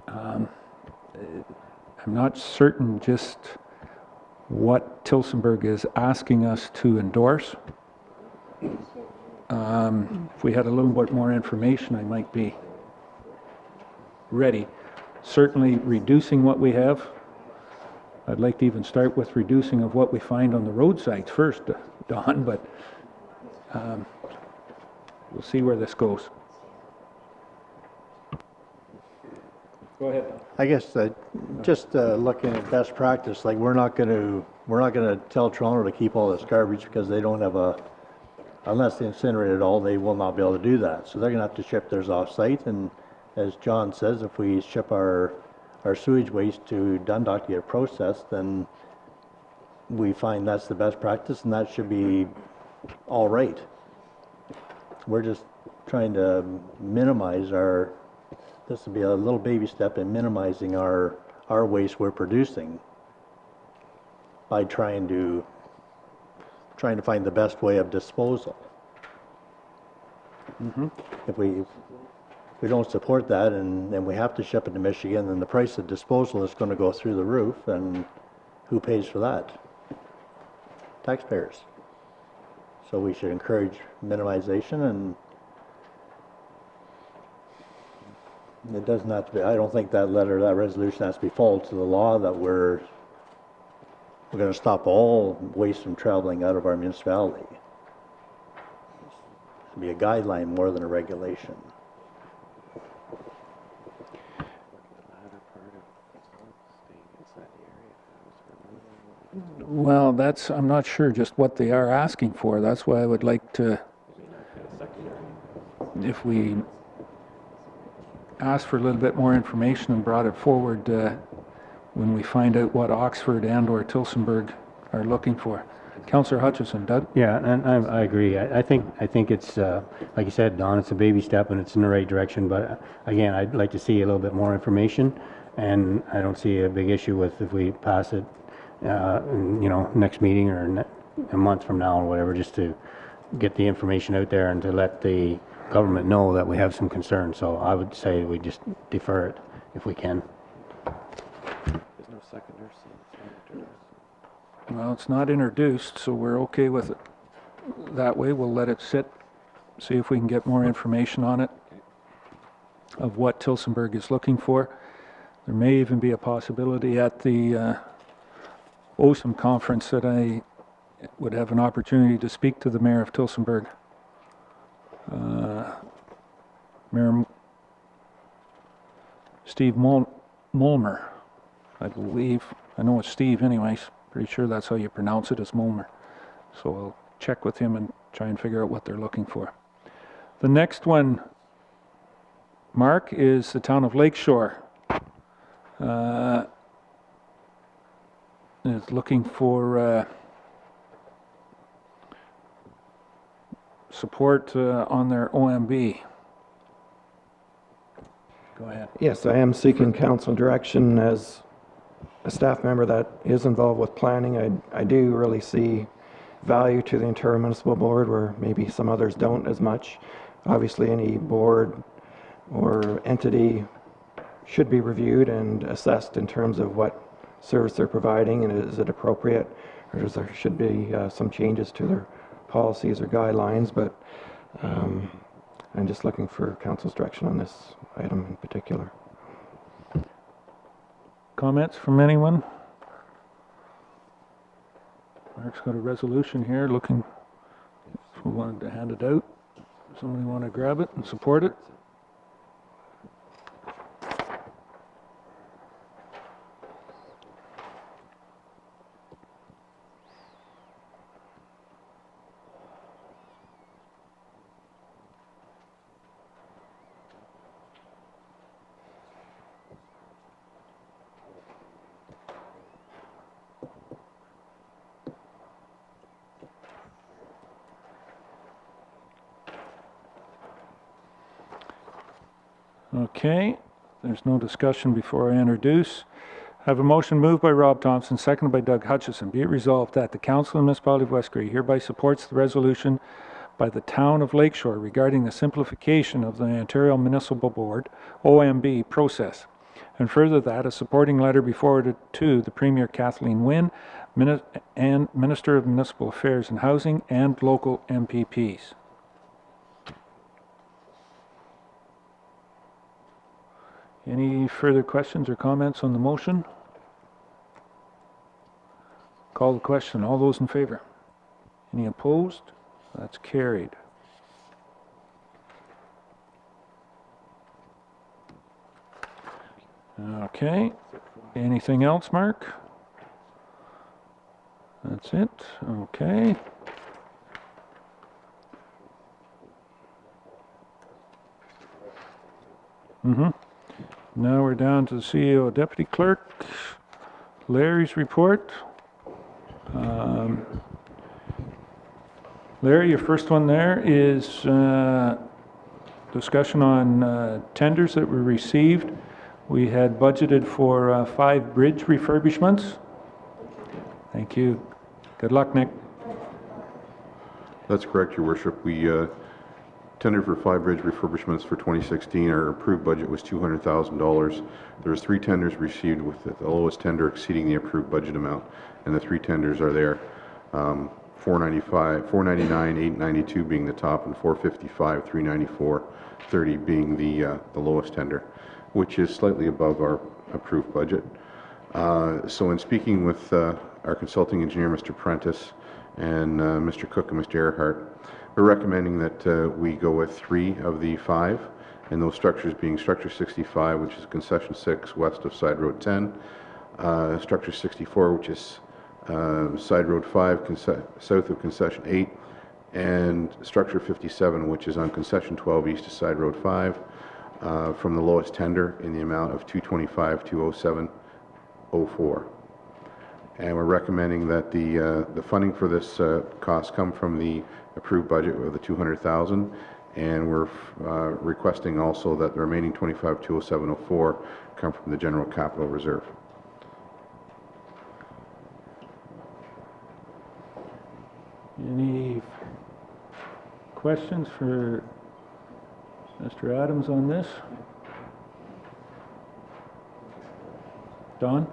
I'm not certain just what Tillsonburg is asking us to endorse. If we had a little bit more information, I might be ready. Certainly reducing what we have. I'd like to even start with reducing of what we find on the roadsides first, Don, but we'll see where this goes. Go ahead, Don. I guess just looking at best practice, like we're not going to tell Toronto to keep all this garbage because they don't have unless they incinerate it all, they will not be able to do that. So they're going to have to ship theirs off-site, and as John says, if we ship our sewage waste to Dundalk to get processed, then we find that's the best practice, and that should be all right. We're just trying to minimize this would be a little baby step in minimizing our waste we're producing by trying to find the best way of disposal. If we don't support that and we have to ship it to Michigan, then the price of disposal is going to go through the roof, and who pays for that? Taxpayers. So we should encourage minimization, and it doesn't have to be, I don't think that resolution has to be followed to the law that we're going to stop all waste from traveling out of our municipality. It should be a guideline more than a regulation. Well, I'm not sure just what they are asking for. That's why I would like to, if we asked for a little bit more information and brought it forward when we find out what Oxford and or Tillsonburg are looking for. Councillor Hutchison, Doug? Yeah, and I agree. I think it's, like you said, Don, it's a baby step and it's in the right direction, but again, I'd like to see a little bit more information, and I don't see a big issue with if we pass it, next meeting or a month from now or whatever, just to get the information out there and to let the government know that we have some concerns. So I would say we just defer it if we can. There's no seconder, so it's not introduced. Well, it's not introduced, so we're okay with it that way. We'll let it sit, see if we can get more information on it of what Tillsonburg is looking for. There may even be a possibility at the OSAM conference that I would have an opportunity to speak to the mayor of Tillsonburg. Mayor Steve Mulmer, I believe. I know it's Steve anyways. Pretty sure that's how you pronounce it, is Mulmer. So I'll check with him and try and figure out what they're looking for. The next one, Mark, is the town of Lakeshore. Is looking for support on their OMB. Go ahead. Yes, I am seeking council direction as a staff member that is involved with planning. I do really see value to the intermunicipal board where maybe some others don't as much. Obviously, any board or entity should be reviewed and assessed in terms of what service they're providing, and is it appropriate, or there should be some changes to their policies or guidelines, but I'm just looking for council's direction on this item in particular. comments from anyone? Mark's got a resolution here looking, if we wanted to hand it out. Somebody want to grab it and support it? Okay, there's no discussion before I introduce. I have a motion moved by Rob Thompson, seconded by Doug Hutchison. Be it resolved that the Council of the Municipality of West Grey hereby supports the resolution by the Town of Lakeshore regarding the simplification of the Ontario Municipal Board, OMB, process. And further that a supporting letter be forwarded to the Premier Kathleen Wynne and Minister of Municipal Affairs and Housing and local MPPs. Any further questions or comments on the motion? Call the question. All those in favor? Any opposed? That's carried. Okay. Anything else, Mark? That's it. Okay. Now we're down to the CEO Deputy Clerk. Larry's report. Larry, your first one there is discussion on tenders that were received. We had budgeted for 5 bridge refurbishments. Thank you. Good luck, Nick. That's correct, Your Worship. We tendered for 5 bridge refurbishments for 2016. Our approved budget was $200,000. There was 3 tenders received with the lowest tender exceeding the approved budget amount, and the 3 tenders are there. 495, 499, 892 being the top, and 455, 394, 30 being the lowest tender, which is slightly above our approved budget. So in speaking with our consulting engineer, Mr. Prentice, and Mr. Cook and Mr. Earhart, we're recommending that we go with 3 of the 5, and those structures being Structure 65, which is Concession 6 west of Side Road 10, Structure 64, which is Side Road 5 south of Concession 8, and Structure 57, which is on Concession 12 east of Side Road 5, from the lowest tender in the amount of $225,207.04. And we're recommending that the funding for this cost come from the approved budget of the $200,000, and we're requesting also that the remaining $25,207.04 come from the General Capital Reserve. Any questions for Mr. Adams on this? Don?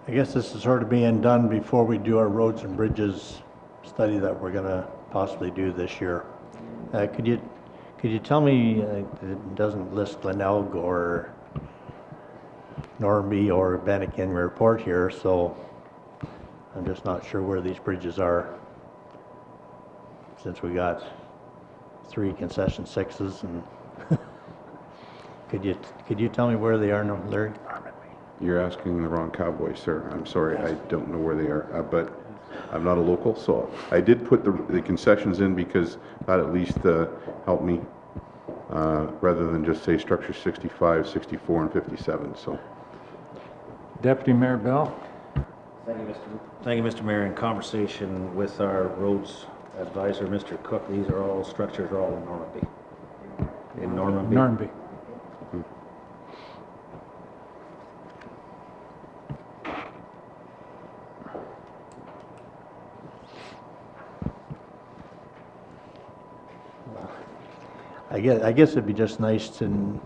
I guess this is sort of being done before we do our roads and bridges study that we're going to possibly do this year. Could you tell me, it doesn't list Glenelg or Normanby or Bannock in your report here, so I'm just not sure where these bridges are, since we got 3 concession 6s, and could you tell me where they are now, Larry? You're asking the wrong cowboy, sir. I'm sorry, I don't know where they are, but I'm not a local, so I did put the concessions in because that at least helped me, rather than just say Structure 65, 64, and 57, so. Deputy Mayor Bell? Thank you, Mr. Mayor. In conversation with our roads advisor, Mr. Cook, these are all structures are all in Normanby. In Normanby. Normanby. I guess it'd be just nice to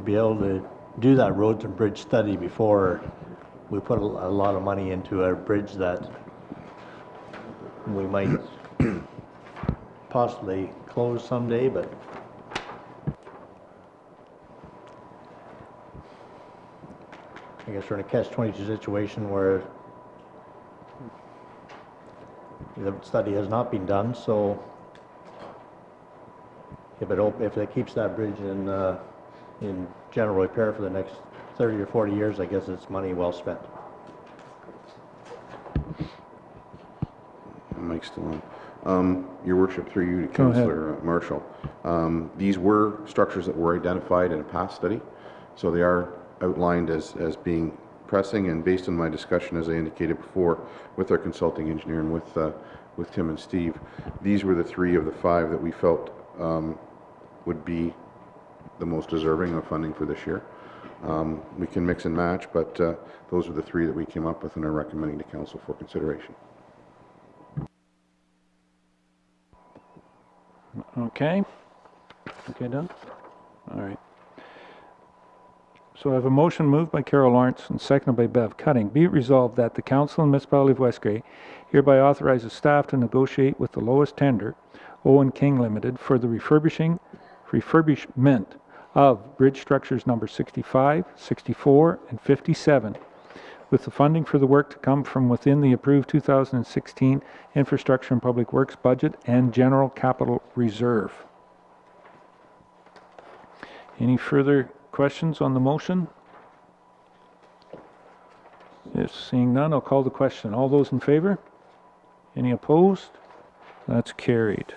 be able to do that roads and bridge study before we put a lot of money into a bridge that we might possibly close someday, but guess we're in a catch-22 situation where the study has not been done, so if it keeps that bridge in general repair for the next 30 or 40 years, I guess it's money well spent. Mike's still on. Your worship, through you to Go ahead. Councillor Marshall. These were structures that were identified in a past study, so they are outlined as being pressing, and based on my discussion, as I indicated before, with our consulting engineer and with Tim and Steve, these were the 3 of the 5 that we felt would be the most deserving of funding for this year. We can mix and match, but those are the 3 that we came up with and are recommending to council for consideration. Okay. Okay, done? All right. So I have a motion moved by Carol Lawrence and seconded by Bev Cutting. Be it resolved that the Council and Municipality of West Grey hereby authorizes staff to negotiate with the lowest tender, Owen King Limited, for the refurbishment of bridge structures number 65, 64, and 57, with the funding for the work to come from within the approved 2016 Infrastructure and Public Works budget and General Capital Reserve. Any further questions on the motion? If seeing none, I'll call the question. All those in favor? Any opposed? That's carried.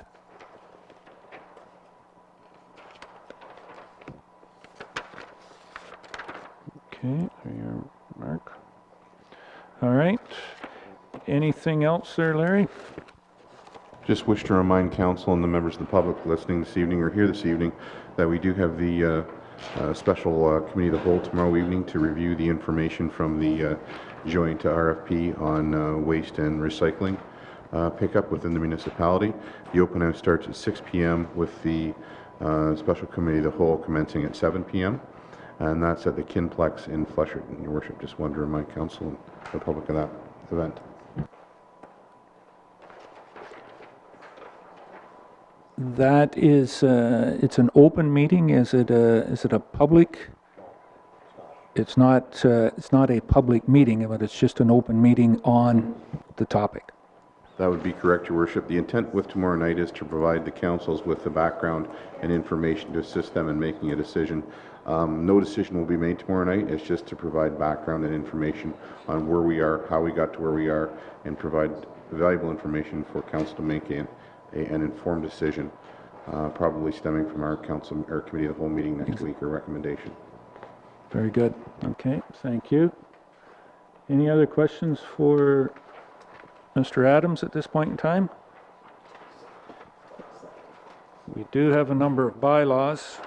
Okay, your mark. All right. Anything else there, Larry? Just wish to remind council and the members of the public listening this evening or here this evening that we do have the special committee of the whole tomorrow evening to review the information from the joint RFP on waste and recycling pickup within the municipality. The open house starts at 6 p.m. with the special committee of the whole commencing at 7 p.m. and that's at the Kinplex in Fletcherton. Your worship, just wanted to remind council and the public of that event. That is, it's an open meeting. Is it a public? It's not a public meeting, but it's just an open meeting on the topic. That would be correct, your worship. The intent with tomorrow night is to provide the councils with the background and information to assist them in making a decision. No decision will be made tomorrow night. It's just to provide background and information on where we are, how we got to where we are, and provide valuable information for council to make an informed decision, probably stemming from our council or committee of the whole meeting next week or recommendation. Very good. Okay, thank you. Any other questions for Mr. Adams at this point in time? We do have a number of bylaws.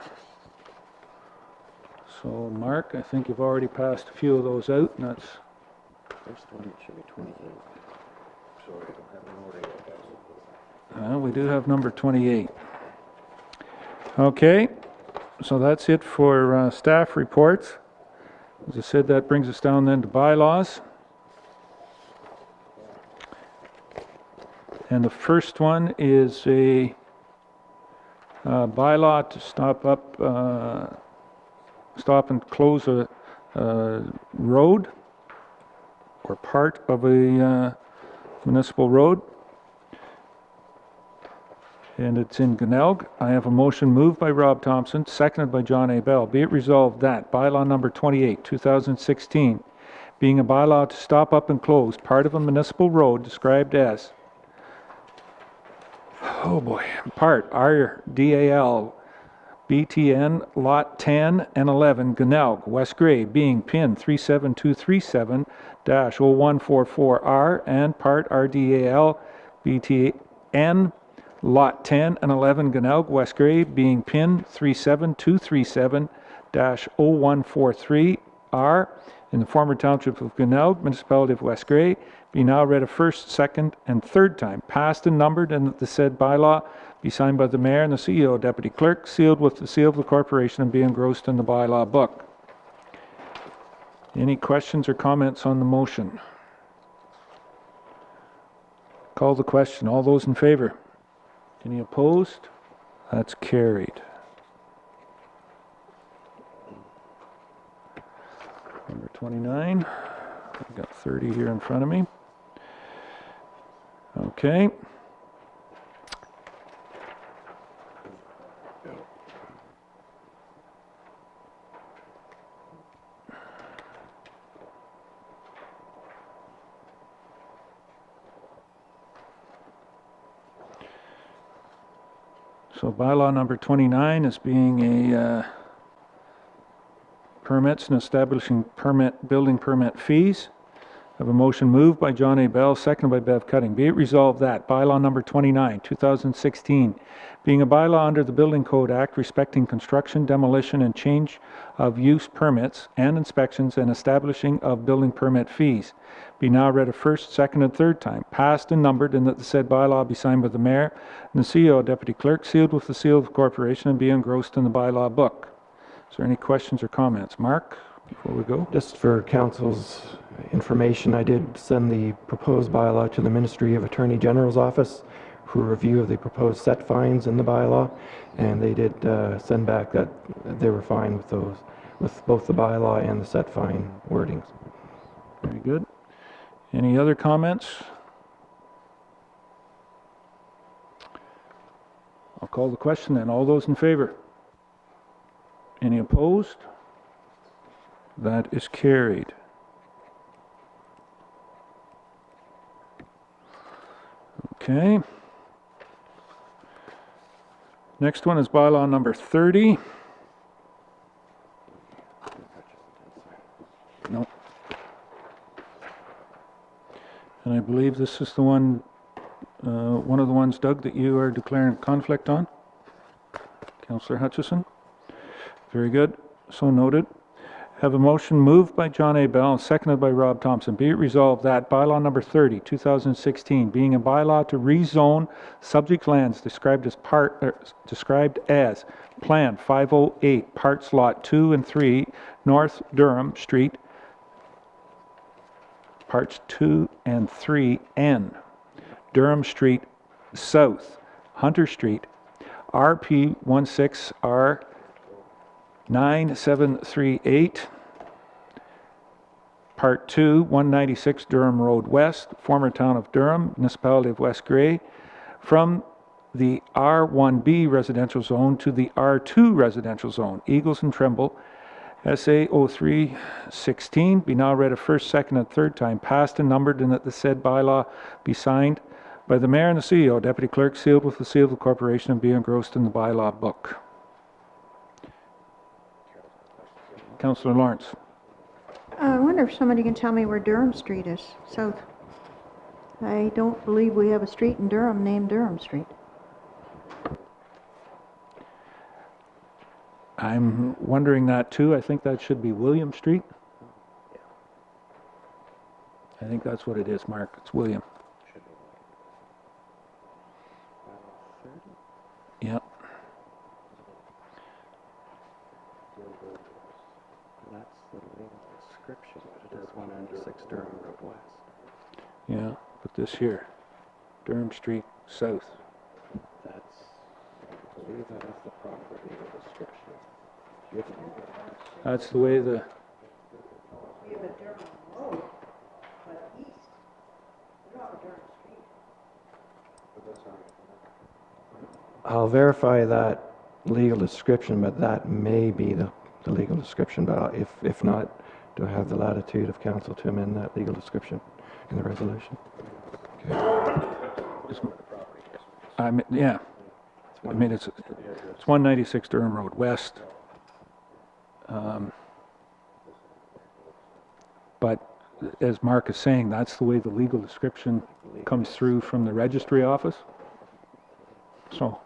So, Mark, I think you've already passed a few of those out, and that's... First one, it should be 28. Sorry, I don't have an order yet, guys. we do have number 28. Okay, so that's it for staff reports. As I said, that brings us down then to bylaws. And the first one is a bylaw to stop and close a road or part of a municipal road. And it's in Glenelg. I have a motion moved by Rob Thompson, seconded by John A. Bell. Be it resolved that bylaw number 28, 2016, being a bylaw to stop up and close part of a municipal road described as, part RDAL BTN Lot 10 and 11, Glenelg, West Grey, being PIN 37237-0144R, and part RDAL BTN Lot 10 and 11, Glenelg, West Grey, being PIN 37237-0143R, in the former Township of Glenelg, Municipality of West Grey, be now read a first, second, and third time, passed and numbered, and that the said bylaw be signed by the Mayor and the CEO, Deputy Clerk, sealed with the seal of the corporation, and be engrossed in the bylaw book. Any questions or comments on the motion? Call the question. All those in favor? Any opposed? That's carried. Number 29. I've got 30 here in front of me. Okay. So bylaw number 29 is being a permits and establishing building permit fees. I have a motion moved by John A. Bell, seconded by Bev Cutting. Be it resolved that bylaw number 29, 2016, being a bylaw under the Building Code Act respecting construction, demolition, and change of use permits and inspections and establishing of building permit fees, be now read a first, second, and third time, passed and numbered, and that the said bylaw be signed by the mayor and the CEO, deputy clerk, sealed with the seal of the corporation, and be engrossed in the bylaw book. Is there any questions or comments? Mark, before we go? Just for council's information, I did send the proposed bylaw to the Ministry of Attorney General's office for review of the proposed set fines in the bylaw, and they did send back that they were fine with those, with both the bylaw and the set fine wordings. Very good. Any other comments? I'll call the question then. All those in favor? Any opposed? That is carried. Okay. Next one is bylaw number 30. No. And I believe this is the one of the ones, Doug, that you are declaring conflict on? Councillor Hutchison? Very good. So noted. Have a motion moved by John A. Bell and seconded by Rob Thompson. Be it resolved that bylaw number 30, 2016, being a bylaw to rezone subject lands described as Plan 508, Parts Lot 2 and 3, North Durham Street, Parts 2 and 3N, Durham Street South, Hunter Street, RP 16R 9738, Part 2, 196 Durham Road West, former town of Durham, Municipality of West Grey, from the R1B residential zone to the R2 residential zone, Eagles and Tremble, SA 0316, be now read a first, second, and third time, passed and numbered, and that the said bylaw be signed by the mayor and the CEO, deputy clerk, sealed with the seal of the corporation, and be engrossed in the bylaw book. Councillor Lawrence. I wonder if somebody can tell me where Durham Street is, south. I don't believe we have a street in Durham named Durham Street. I'm wondering that too. I think that should be William Street. I think that's what it is, Mark. It's William. Yep. That's the legal description, but it is 196 Durham Road West. Yeah, but this here, Durham Street South. That's, I believe that is the proper legal description. That's the way the... We have a Durham Road, but east. We don't have a Durham Street. I'll verify that legal description, but that may be the legal description, but if not, do I have the latitude of council to amend that legal description in the resolution? yeah. I mean, it's 196 Durham Road West. But as Mark is saying, that's the way the legal description comes through from the registry office. So,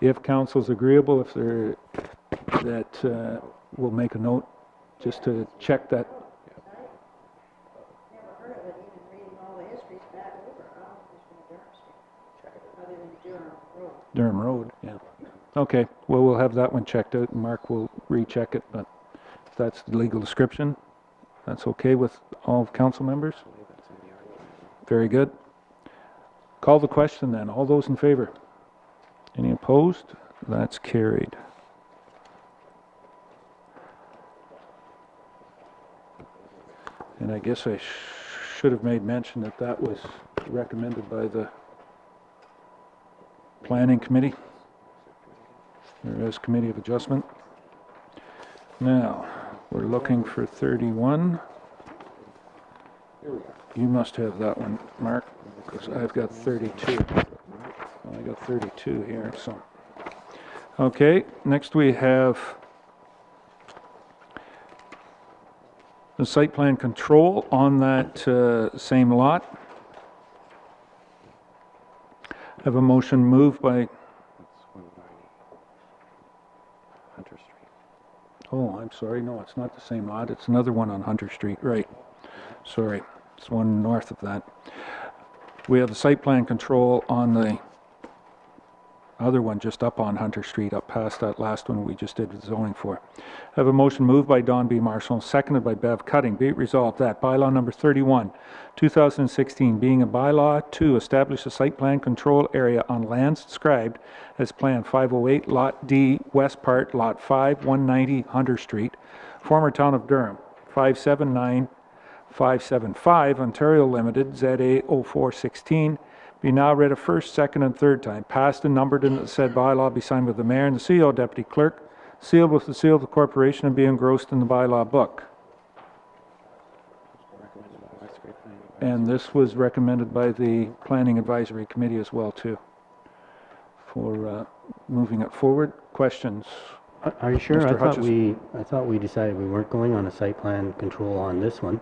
if council's agreeable, if they're, that we'll make a note just to check that. Never heard of it, even reading all the histories back over. I don't think there's been a Durham Street, other than Durham Road. Durham Road, yeah. Okay, well, we'll have that one checked out, and Mark will recheck it, but if that's the legal description, that's okay with all council members? Very good. Call the question then. All those in favor? Any opposed? That's carried. And I guess I should have made mention that that was recommended by the Planning Committee, or as Committee of Adjustment. Now, we're looking for 31. You must have that one, Mark, because I've got 32. Well, I got 32 here, so. Okay, next we have the site plan control on that same lot. Have a motion moved by, That's 190. Hunter Street. oh, I'm sorry, no, it's not the same lot, it's another one on Hunter Street, right. Sorry, it's one north of that. We have the site plan control on the other one just up on Hunter Street, up past that last one we just did the zoning for. Have a motion moved by Don B. Marshall, seconded by Bev Cutting. Be it resolved that bylaw number 31, 2016, being a bylaw to establish a site plan control area on lands described as Plan 508, Lot D, West Part, Lot 5, 190 Hunter Street, former town of Durham, 579-575, Ontario Limited, ZA 0416, be now read a first, second, and third time, passed and numbered, and that the said bylaw be signed with the mayor and the CEO, deputy clerk, sealed with the seal of the corporation, and be engrossed in the bylaw book. And this was recommended by the Planning Advisory Committee as well, too, for moving it forward. Questions? Are you sure? Mr. I thought we decided we weren't going on a site plan control on this one.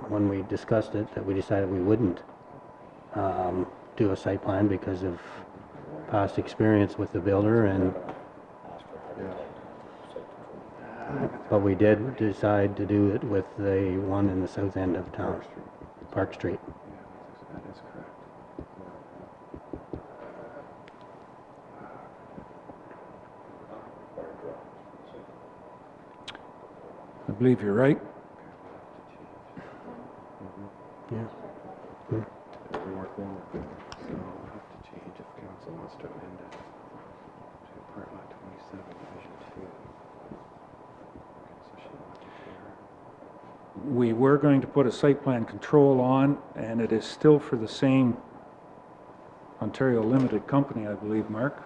When we discussed it, that we decided we wouldn't do a site plan because of past experience with the builder, and but we did decide to do it with the one in the south end of town, Park Street. That is correct. I believe you're right. Yeah. We weren't going with it. So we'll have to change if council wants to amend it to part lot 27, division 2. So she wants to share. We were going to put a site plan control on, and it is still for the same Ontario Limited Company, I believe, Mark.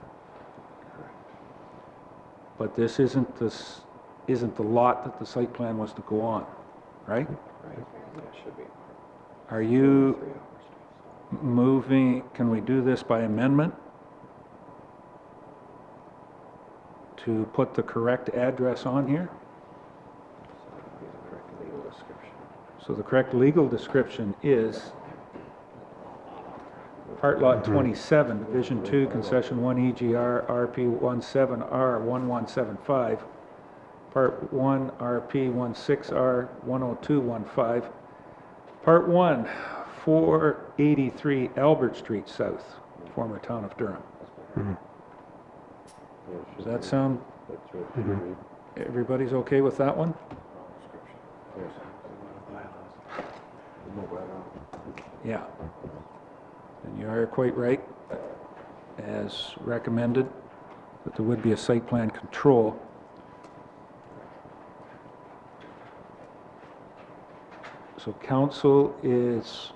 But this isn't the lot that the site plan was to go on, right? Right. That should be. Are you moving, can we do this by amendment to put the correct address on here? So the correct legal description is Part Lot 27, Division 2, Concession 1 EGR, RP 17R 1175, Part 1 RP 16R 10215, Part 1 483 Albert Street South, former town of Durham. Does that sound, everybody's okay with that one? Yeah. And you are quite right, as recommended, that there would be a site plan control. So council is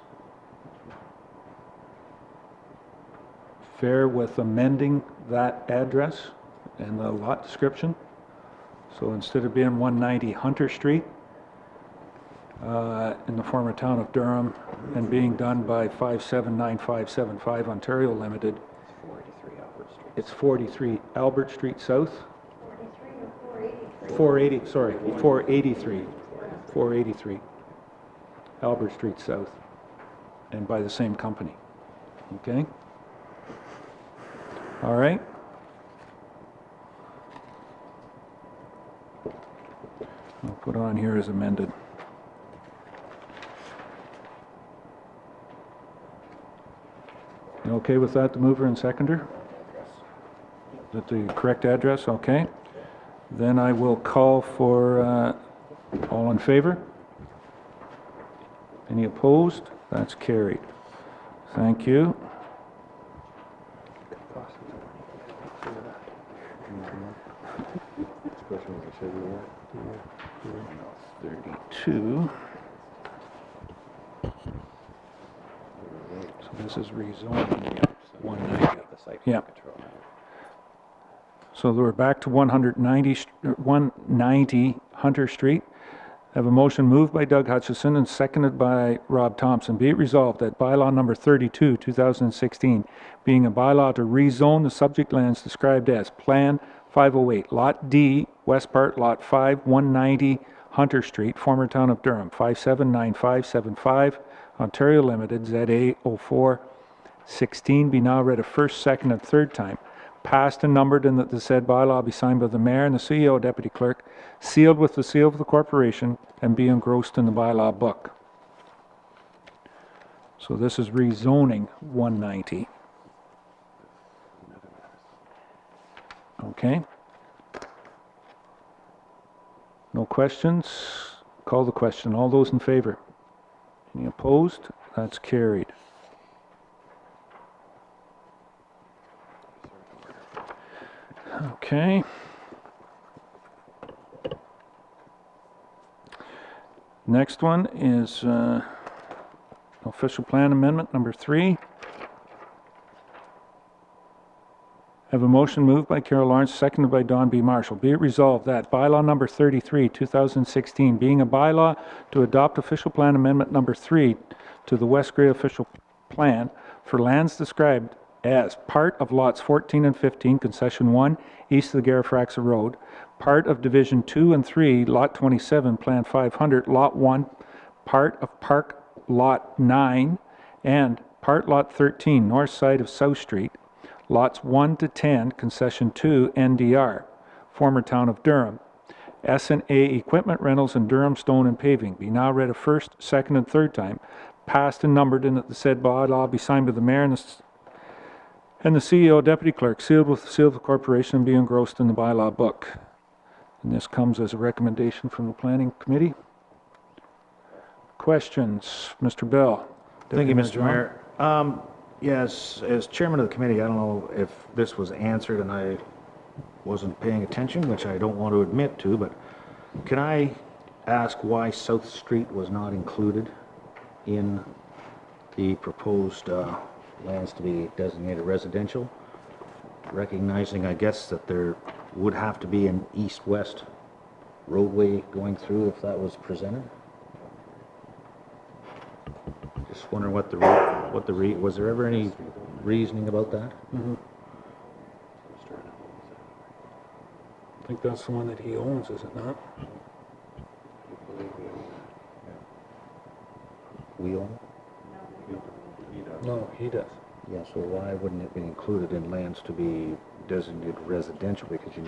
fair with amending that address and the lot description. So instead of being 190 Hunter Street, in the former town of Durham, and being done by 579575 Ontario Limited, 483 Albert Street. it's 43 Albert Street South? 480, sorry, 483. 483 Albert Street South, and by the same company. Okay? All right? I'll put on here as amended. You okay with that, the mover and seconder? Is that the correct address? Okay. Then I will call for all in favor? Any opposed? That's carried. Thank you. This question was, I said, 32. to, so this is rezoning 190. Yeah. So we're back to 190 Hunter Street. I have a motion moved by Doug Hutchison and seconded by Rob Thompson. Be it resolved that bylaw number 32, 2016, being a bylaw to rezone the subject lands described as Plan 508, Lot D, West Part, Lot 5, 190 Hunter Street, former town of Durham, 579575, Ontario Limited, ZA 0416, be now read a first, second, and third time. Passed and numbered, and that the said bylaw be signed by the mayor and the CEO, deputy clerk, sealed with the seal of the corporation, and be engrossed in the bylaw book. So this is rezoning 190. Okay. No questions? Call the question. All those in favor? Any opposed? That's carried. Okay. Next one is official plan amendment number 3. I have a motion moved by Carol Lawrence, seconded by Don B. Marshall. Be it resolved that bylaw number 33, 2016, being a bylaw to adopt official plan amendment number 3 to the West Grey official plan for lands described as part of lots 14 and 15, concession 1, east of the Garifraxa Road, part of division 2 and 3, lot 27, plan 500, lot 1, part of park lot 9, and part lot 13, north side of South Street, lots 1 to 10, concession 2, NDR, former town of Durham. S&A Equipment Rentals and Durham Stone and Paving be now read a first, second, and third time, passed and numbered, and that the said bylaw be signed by the mayor and the CEO, deputy clerk, sealed with the seal of the corporation, and be engrossed in the bylaw book. And this comes as a recommendation from the planning committee. Questions? Mr. Bell. Thank you, Deputy Mr. Mayor. Yes, as chairman of the committee, I don't know if this was answered and I wasn't paying attention, which I don't want to admit to, but can I ask why South Street was not included in the proposed lands to be designated residential? Recognizing, I guess, that there would have to be an east-west roadway going through if that was presented? Just wondering was there ever any reasoning about that? I think that's the one that he owns, is it not? We own it? No, he does. Yeah, so why wouldn't it be included in lands to be designated residential because you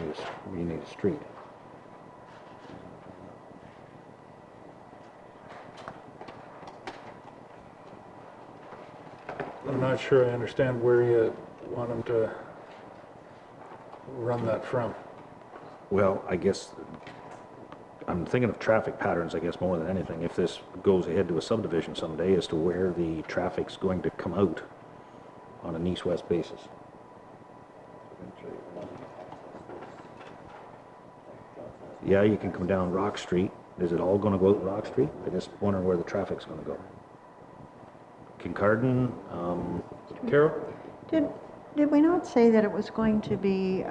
need a street? I'm not sure I understand where you want him to run that from. Well, I guess I'm thinking of traffic patterns, I guess, more than anything. If this goes ahead to a subdivision someday, as to where the traffic's going to come out on an east-west basis. Yeah, you can come down Rock Street. Is it all going to go out Rock Street? I just wonder where the traffic's going to go. Kincardine, Carol? Did we not say that it was going to be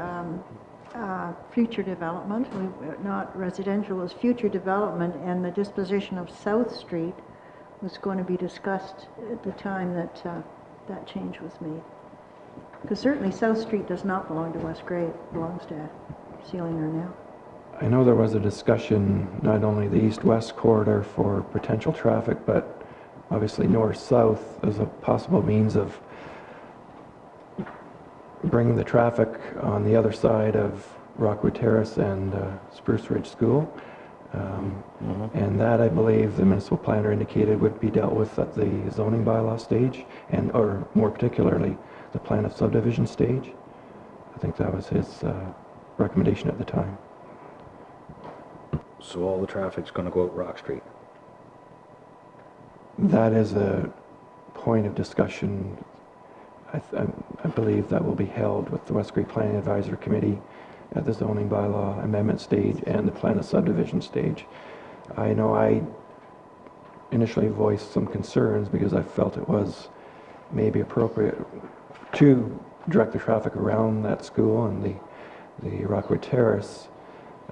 future development? Not residential, it was future development, and the disposition of South Street was going to be discussed at the time that that change was made. Because certainly South Street does not belong to West Grey, it belongs to Sealinger now. I know there was a discussion, not only the east-west corridor for potential traffic, but obviously north-south as a possible means of bringing the traffic on the other side of Rockwood Terrace and Spruce Ridge School. And that, I believe, the municipal planner indicated would be dealt with at the zoning bylaw stage, or more particularly, the plan of subdivision stage. I think that was his recommendation at the time. so all the traffic's going to go out Rock Street. That is a point of discussion. I believe that will be held with the West Grey Planning Advisory Committee at the zoning bylaw amendment stage and the plan of subdivision stage. I know I initially voiced some concerns because I felt it was maybe appropriate to direct the traffic around that school and the Rockwood Terrace.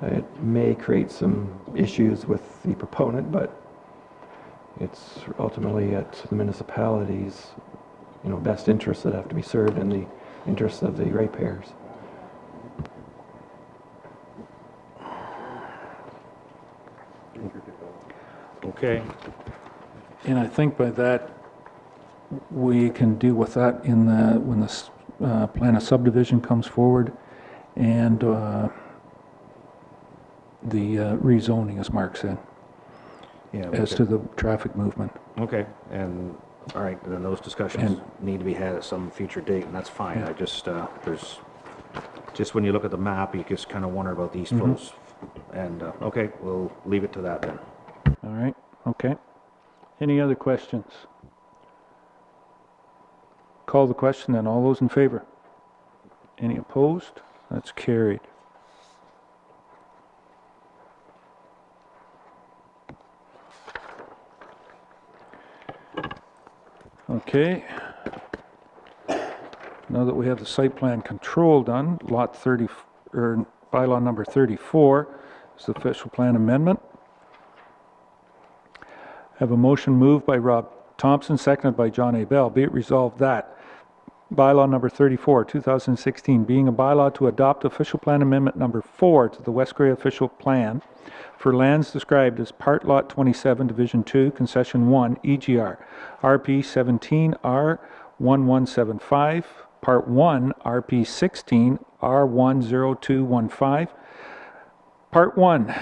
It may create some issues with the proponent, but it's ultimately at the municipality's, best interests that have to be served and the interests of the ratepayers. Okay. And I think by that, we can deal with that in when the plan of subdivision comes forward and the rezoning, as Mark said, Yeah. as to the traffic movement. Okay, and, all right, then those discussions need to be had at some future date, and that's fine. I just, just when you look at the map, you just kind of wonder about these flows. And, okay, we'll leave it to that then. All right, okay. Any other questions? Call the question then. All those in favor? Any opposed? That's carried. Okay. Now that we have the site plan control done, lot 30, or bylaw number 34 is the official plan amendment. Have a motion moved by Rob Thompson, seconded by John A. Bell. Be it resolved that bylaw number 34, 2016, being a bylaw to adopt official plan amendment number 4 to the West Grey official plan for lands described as Part Lot 27, Division 2, Concession 1, EGR, RP 17R 1175, Part 1, RP 16, R10215, Part 1,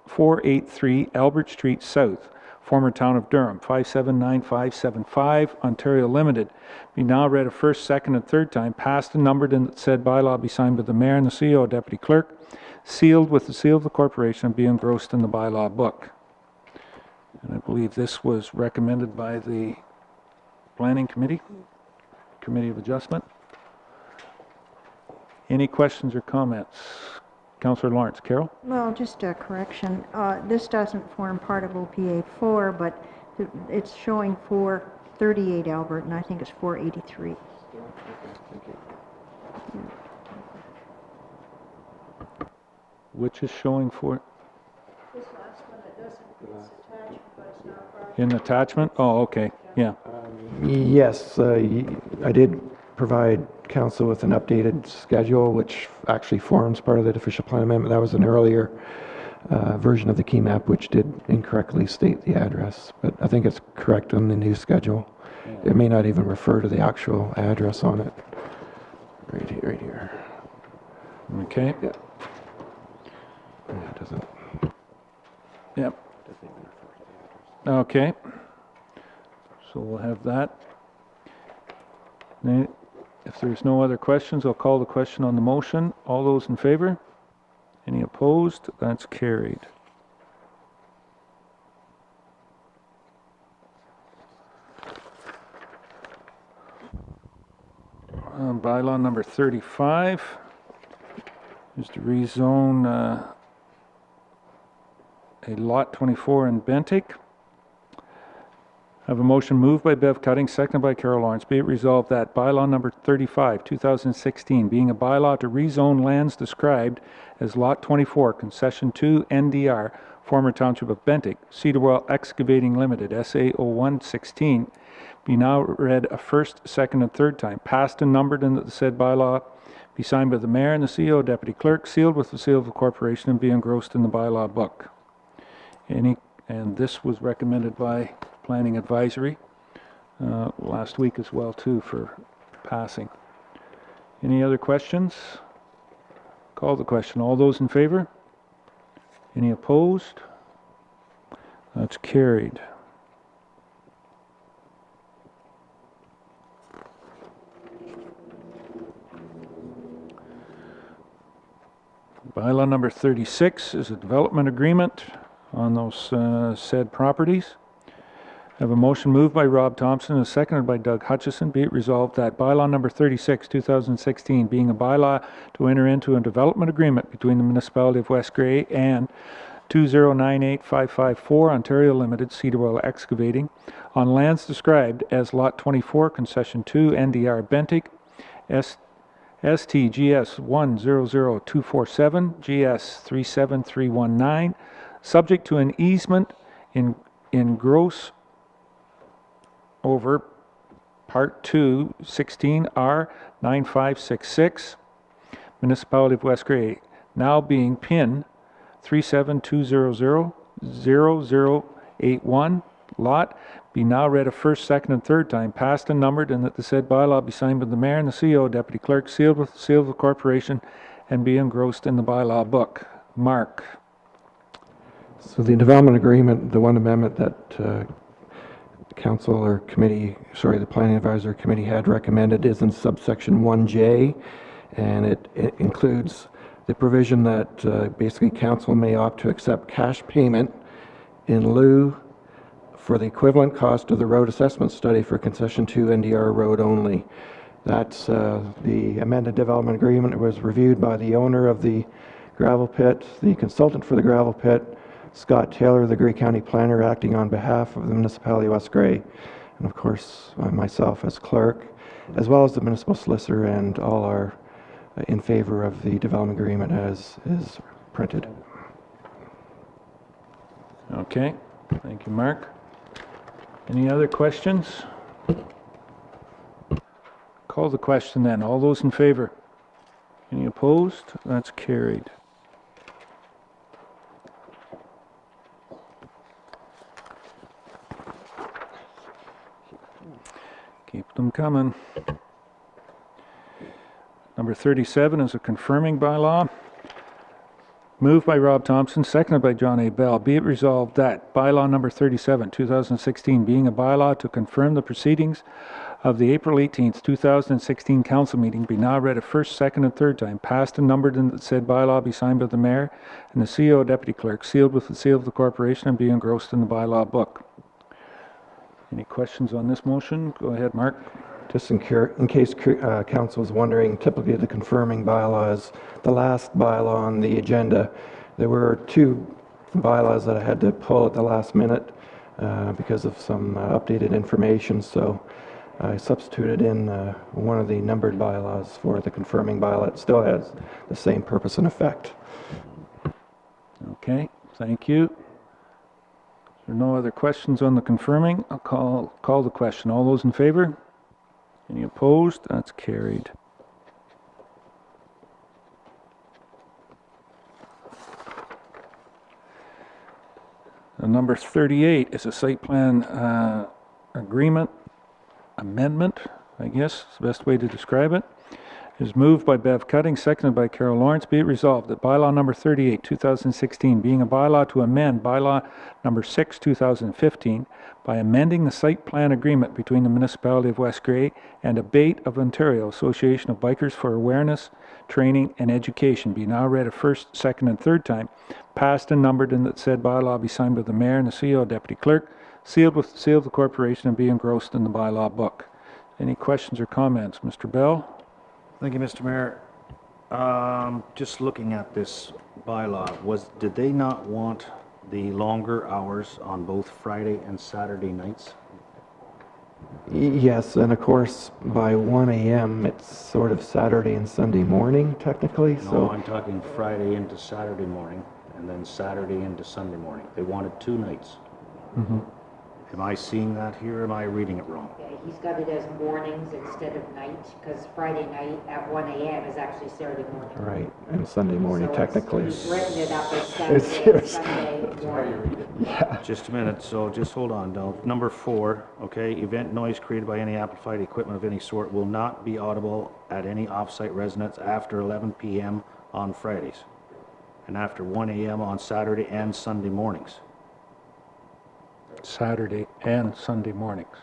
483 Albert Street South, former town of Durham, 579575, Ontario Limited. Be now read a first, second, and third time, passed and numbered, and that said bylaw be signed by the mayor and the CEO, deputy clerk, sealed with the seal of the corporation, and be engrossed in the bylaw book. And I believe this was recommended by the Planning Committee, Committee of Adjustment. Any questions or comments? Councillor Lawrence. Carol? Well, just a correction. This doesn't form part of OPA 4, but it's showing 438 Albert, and I think it's 483. Which is showing for? This last one, it doesn't, it's attached, but it's not part. In attachment? Oh, okay, yeah. Yes, I did provide council with an updated schedule, which actually forms part of the official plan amendment. That was an earlier version of the key map, which did incorrectly state the address, but I think it's correct on the new schedule. It may not even refer to the actual address on it. Right here. Okay. Yeah. It doesn't. Yep. Okay. So we'll have that. Now, if there's no other questions, I'll call the question on the motion. All those in favor? Any opposed? That's carried. Bylaw number 35 is to rezone a lot 24 in Bentic. I have a motion moved by Bev Cutting, seconded by Carol Lawrence. Be it resolved that bylaw number 35, 2016, being a bylaw to rezone lands described as Lot 24, Concession 2, NDR, former Township of Bentic, Cedar Well Excavating Limited, SA 0116, be now read a first, second, and third time, passed and numbered, and that the said bylaw be signed by the mayor and the CEO, deputy clerk, sealed with the seal of the corporation, and be engrossed in the bylaw book. And this was recommended by Planning Advisory last week as well, too, for passing. Any other questions? Call the question. All those in favor? Any opposed? That's carried. Bylaw number 36 is a development agreement on those said properties. I have a motion moved by Rob Thompson and seconded by Doug Hutchison. Be it resolved that bylaw number 36, 2016, being a bylaw to enter into a development agreement between the Municipality of West Grey and 2098554, Ontario Limited, Cedarwell Excavating, on lands described as Lot 24, Concession 2, NDR Bentic, STGS 100247, GS 37319, subject to an easement in gross over Part 2, 16R 9566, Municipality of West Grey, now being PIN 372000081, lot be now read a first, second, and third time, passed and numbered, and that the said bylaw be signed by the mayor and the CEO, deputy clerk, sealed with the seal of the corporation, and be engrossed in the bylaw book. Mark. So the development agreement, the one amendment that council or committee, sorry, the planning advisory committee had recommended is in subsection 1J, and it includes the provision that basically council may opt to accept cash payment in lieu for the equivalent cost of the road assessment study for concession 2 NDR road only. That's the amended development agreement. It was reviewed by the owner of the gravel pit, the consultant for the gravel pit, Scott Taylor, the Grey County planner, acting on behalf of the Municipality of West Grey, and of course myself as clerk, as well as the municipal solicitor, and all are in favor of the development agreement as is printed. Okay, thank you, Mark. Any other questions? Call the question then. All those in favor? Any opposed? That's carried. Keep them coming. Number 37 is a confirming bylaw. Moved by Rob Thompson, seconded by John A. Bell. Be it resolved that bylaw number 37, 2016, being a bylaw to confirm the proceedings of the April 18th, 2016 council meeting, be now read a first, second, and third time, passed and numbered, and that said bylaw be signed by the mayor and the CEO, deputy clerk, sealed with the seal of the corporation, and be engrossed in the bylaw book. Any questions on this motion? Go ahead, Mark. Just in case council is wondering, typically the confirming bylaw is the last bylaw on the agenda. There were two bylaws that I had to pull at the last minute because of some updated information, so I substituted in one of the numbered bylaws for the confirming bylaw. It still has the same purpose and effect. Okay, thank you. If there are no other questions on the confirming, I'll call the question. All those in favor? Any opposed? That's carried. Number 38 is a site plan agreement amendment, I guess is the best way to describe it. It is moved by Bev Cutting, seconded by Carol Lawrence. Be it resolved that bylaw number 38, 2016, being a bylaw to amend bylaw number 6, 2015, by amending the site plan agreement between the Municipality of West Grey and ABATE of Ontario, Association of Bikers for Awareness, Training, and Education, be now read a first, second, and third time, passed and numbered, and that said bylaw be signed by the mayor and the CEO, deputy clerk, sealed with the seal of the corporation, and be engrossed in the bylaw book. Any questions or comments? Mr. Bell? Thank you, Mr. Mayor. Just looking at this bylaw, did they not want the longer hours on both Friday and Saturday nights? Yes, and of course, by 1 a.m., it's sort of Saturday and Sunday morning, technically, No, so... I'm talking Friday into Saturday morning, and then Saturday into Sunday morning. They wanted 2 nights. Mhm. Am I seeing that here, or am I reading it wrong? Yeah, he's got it as mornings instead of night, because Friday night at 1 a.m. is actually Saturday morning. Right, and Sunday morning, So technically. he's written it up as Saturday and Sunday morning. Yeah. Just a minute, so just hold on. Now, number 4, okay, event noise created by any amplified equipment of any sort will not be audible at any off-site residence after 11 p.m. on Fridays, and after 1 a.m. on Saturday and Sunday mornings. Saturday and Sunday mornings.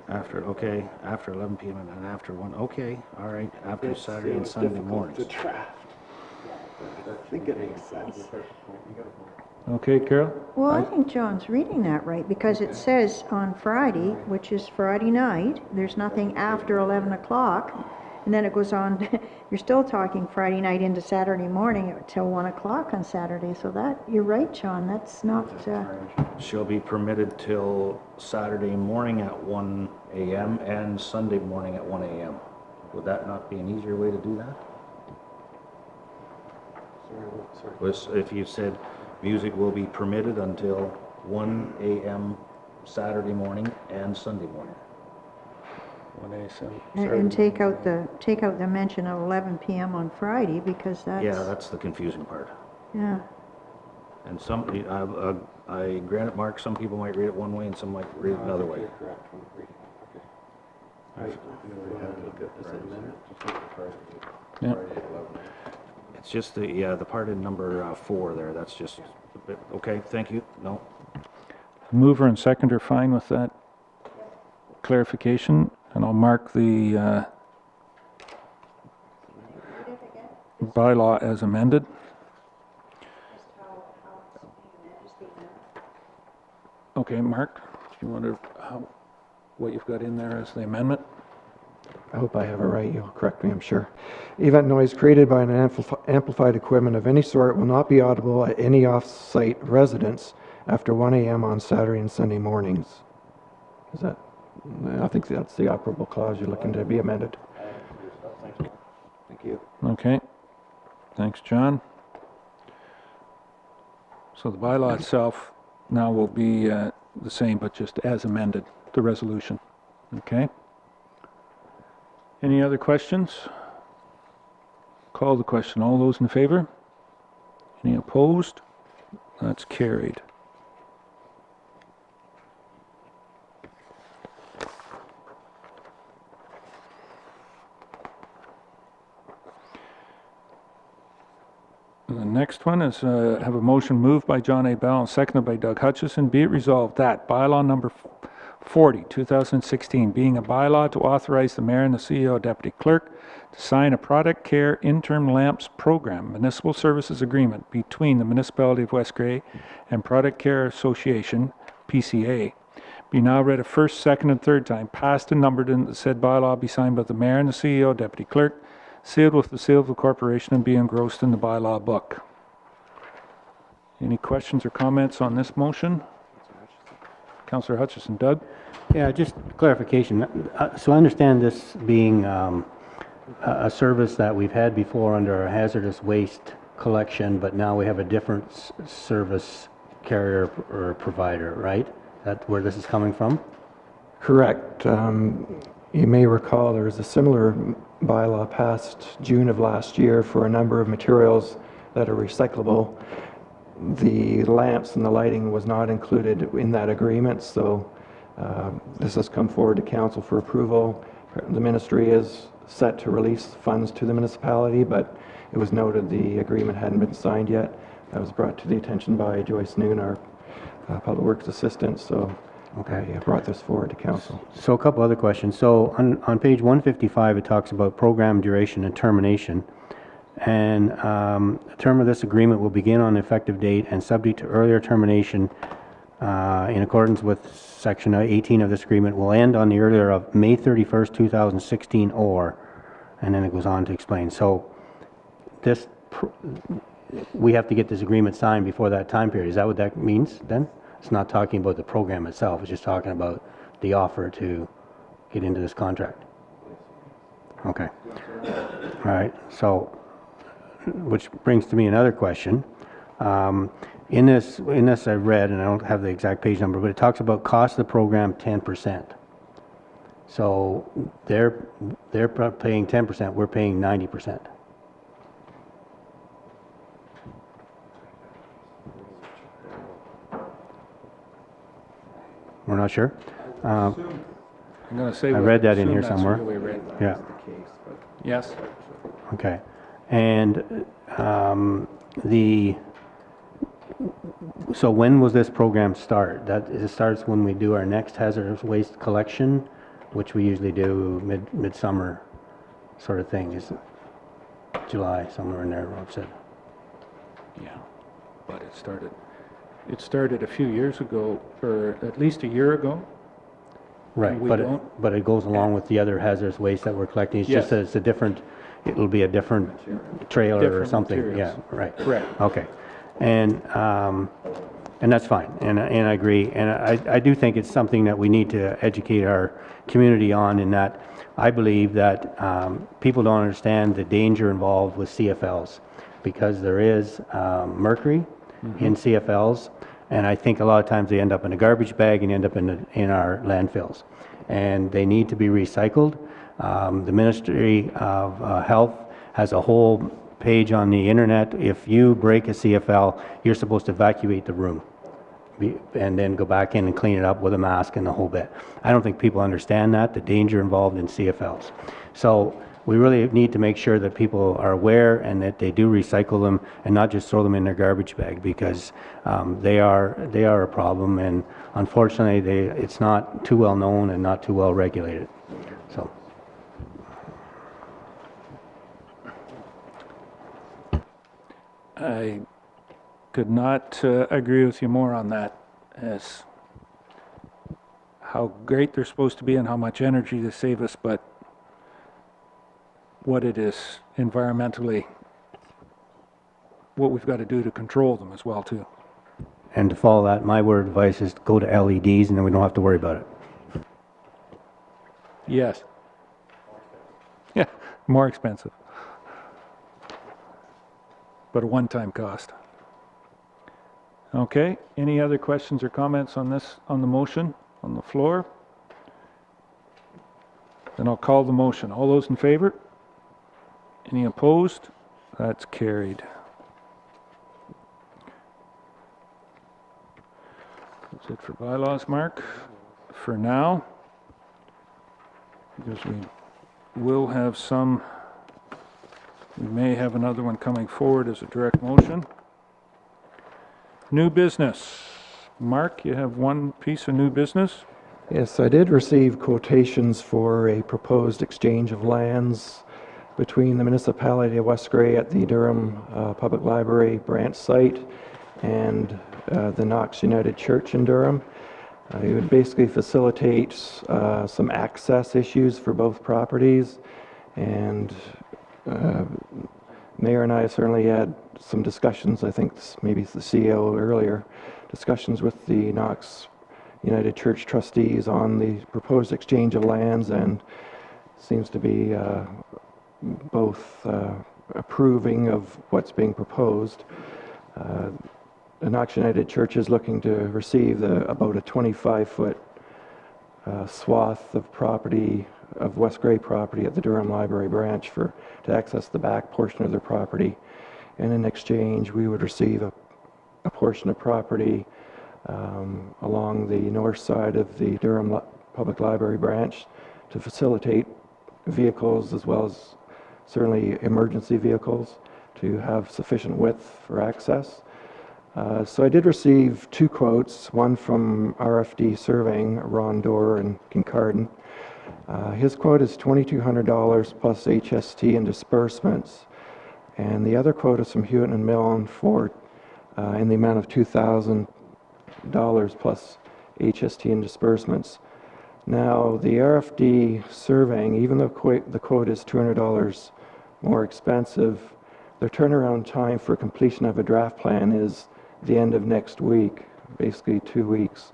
After 11 p.m. and after 1, okay, all right, after Saturday and Sunday mornings. I think it makes sense. Okay, Carol? Well, I think John's reading that right, because it says on Friday, which is Friday night, there's nothing after 11 o'clock, And then it goes on, you're still talking Friday night into Saturday morning till 1 o'clock on Saturday. So that, you're right, John, that's not, She'll be permitted till Saturday morning at 1 a.m. and Sunday morning at 1 a.m. Would that not be an easier way to do that? If you said music will be permitted until 1 a.m. Saturday morning and Sunday morning. 1 a.m. and take out the mention of 11 p.m. on Friday, because that's... Yeah, that's the confusing part. Yeah. And some, I grant it, Mark, some people might read it one way and some might read it another way. Yeah. It's just the part in number 4 there, that's just a bit, okay, thank you, no. Mover and seconder fine with that clarification, and I'll mark the bylaw as amended. Okay, Mark, do you wonder what you've got in there as the amendment? I hope I have it right, you'll correct me, I'm sure. Event noise created by an amplified equipment of any sort will not be audible at any off-site residence after 1 a.m. on Saturday and Sunday mornings. Is that, I think that's the operable clause you're looking to be amended. Thank you. Okay, thanks, John. So the bylaw itself now will be the same, but just as amended, the resolution. Okay? Any other questions? Call the question. All those in favor? Any opposed? That's carried. The next one is have a motion moved by John A. Bell and seconded by Doug Hutchison. Be it resolved that bylaw number 40, 2016, being a bylaw to authorize the mayor and the CEO deputy clerk to sign a product care interim lamps program municipal services agreement between the Municipality of West Grey and Product Care Association, PCA. Be now read a first, second, and third time, passed and numbered, and the said bylaw be signed by the mayor and the CEO deputy clerk, sealed with the seal of the corporation, and be engrossed in the bylaw book. Any questions or comments on this motion? Councillor Hutchison. Doug? Yeah, just clarification. So I understand this being a service that we've had before under our hazardous waste collection, but now we have a different service carrier or provider, right? That's where this is coming from? Correct. You may recall there was a similar bylaw passed June of last year for a number of materials that are recyclable. The lamps and the lighting was not included in that agreement, so this has come forward to council for approval. The ministry is set to release funds to the municipality, but it was noted the agreement hadn't been signed yet. That was brought to the attention by Joyce Noon, our Public Works Assistant, so I brought this forward to council. So a couple other questions. So on page 155, it talks about program duration and termination. And the term of this agreement will begin on effective date and subject to earlier termination in accordance with section 18 of this agreement will end on the earlier of May 31st, 2016 or, and then it goes on to explain. So this, we have to get this agreement signed before that time period. Is that what that means then? It's not talking about the program itself, it's just talking about the offer to get into this contract. Okay. All right, so, which brings to me another question. In this I read, and I don't have the exact page number, but it talks about cost of the program 10%. So they're paying 10%, we're paying 90%. We're not sure. I'm going to say I read that in here assume that's somewhere. the way we read that. Yeah. Yes. Okay. And so when will this program start? It starts when we do our next hazardous waste collection, which we usually do midsummer sort of thing. Is it July, somewhere in there, Rob said. Yeah, but it started a few years ago, or at least a year ago. Right, We don't. but it goes along with the other hazardous waste that we're collecting. It's Yes. just that it's a different, it'll be a different trailer or Different something. materials. Yeah, right. Correct. Okay. And that's fine, and I agree. And I do think it's something that we need to educate our community on, in that I believe that people don't understand the danger involved with CFLs, because there is mercury in CFLs, and I think a lot of times they end up in a garbage bag and end up in our landfills, and they need to be recycled. The Ministry of Health has a whole page on the internet. If you break a CFL, you're supposed to evacuate the room and then go back in and clean it up with a mask and the whole bit. I don't think people understand that, the danger involved in CFLs. So we really need to make sure that people are aware and that they do recycle them and not just throw them in their garbage bag, because they are a problem, and unfortunately it's not too well known and not too well regulated. So. I could not agree with you more on that, as how great they're supposed to be and how much energy they save us, but what it is environmentally, what we've got to do to control them as well, too. And to follow that, my word of advice is to go to LEDs, and then we don't have to worry about it. Yes. Yeah, more expensive. But a one-time cost. Okay, any other questions or comments on this, on the motion, on the floor? Then I'll call the motion. All those in favor? Any opposed? That's carried. That's it for bylaws, Mark, for now. Because we will have some, we may have another one coming forward as a direct motion. New business. Mark, you have one piece of new business? Yes, I did receive quotations for a proposed exchange of lands between the Municipality of West Grey at the Durham Public Library branch site and the Knox United Church in Durham. It would basically facilitate some access issues for both properties, and Mayor and I certainly had some discussions, I think maybe the CEO earlier, discussions with the Knox United Church trustees on the proposed exchange of lands, and seems to be both approving of what's being proposed. The Knox United Church is looking to receive about a 25-foot swath of property, of West Grey property at the Durham Library branch to access the back portion of their property. And in exchange, we would receive a portion of property along the north side of the Durham Public Library branch to facilitate vehicles, as well as certainly emergency vehicles, to have sufficient width for access. So I did receive two quotes, one from RFD Surveying, Ron Dorr and Kincardine. His quote is $2,200 plus HST and disbursements, and the other quote is from Hewitt and Milne for in the amount of $2,000 plus HST and disbursements. Now, the RFD Surveying, even though the quote is $200 more expensive, their turnaround time for completion of a draft plan is the end of next week, basically 2 weeks,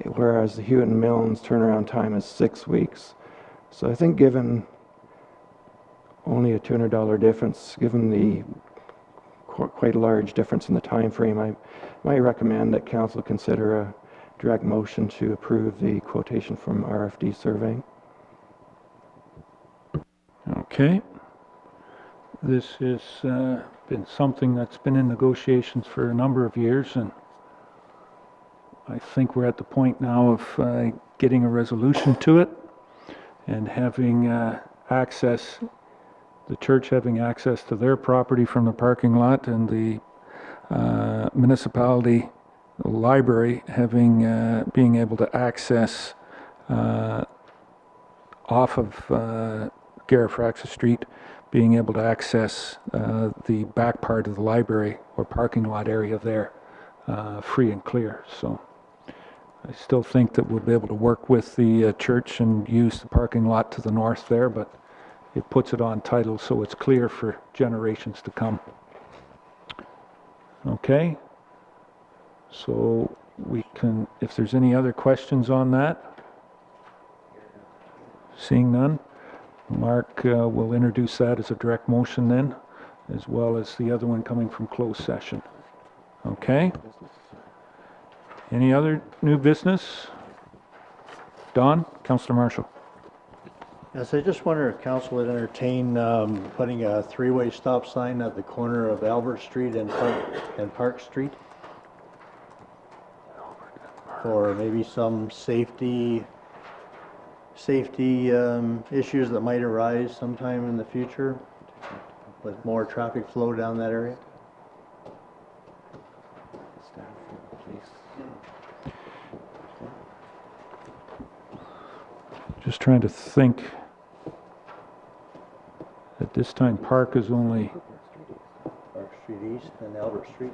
whereas the Hewitt and Milne's turnaround time is 6 weeks. So I think given only a $200 difference, given the quite a large difference in the time frame, I might recommend that council consider a direct motion to approve the quotation from RFD Surveying. Okay. This has been something that's been in negotiations for a number of years, and I think we're at the point now of getting a resolution to it and having access, the church having access to their property from the parking lot, and the municipality library having being able to access off of Garifraxa Street, being able to access the back part of the library or parking lot area there free and clear. So I still think that we'll be able to work with the church and use the parking lot to the north there, but it puts it on title so it's clear for generations to come. Okay? So we can, if there's any other questions on that? Seeing none, Mark will introduce that as a direct motion then, as well as the other one coming from closed session. Okay? Any other new business? Don, Councillor Marshall. Yes, I just wonder if council would entertain putting a three-way stop sign at the corner of Albert Street and Park Street, for maybe some safety issues that might arise sometime in the future with more traffic flow down that area. Just trying to think. At this time, Park is only, Park Street East and Albert Street.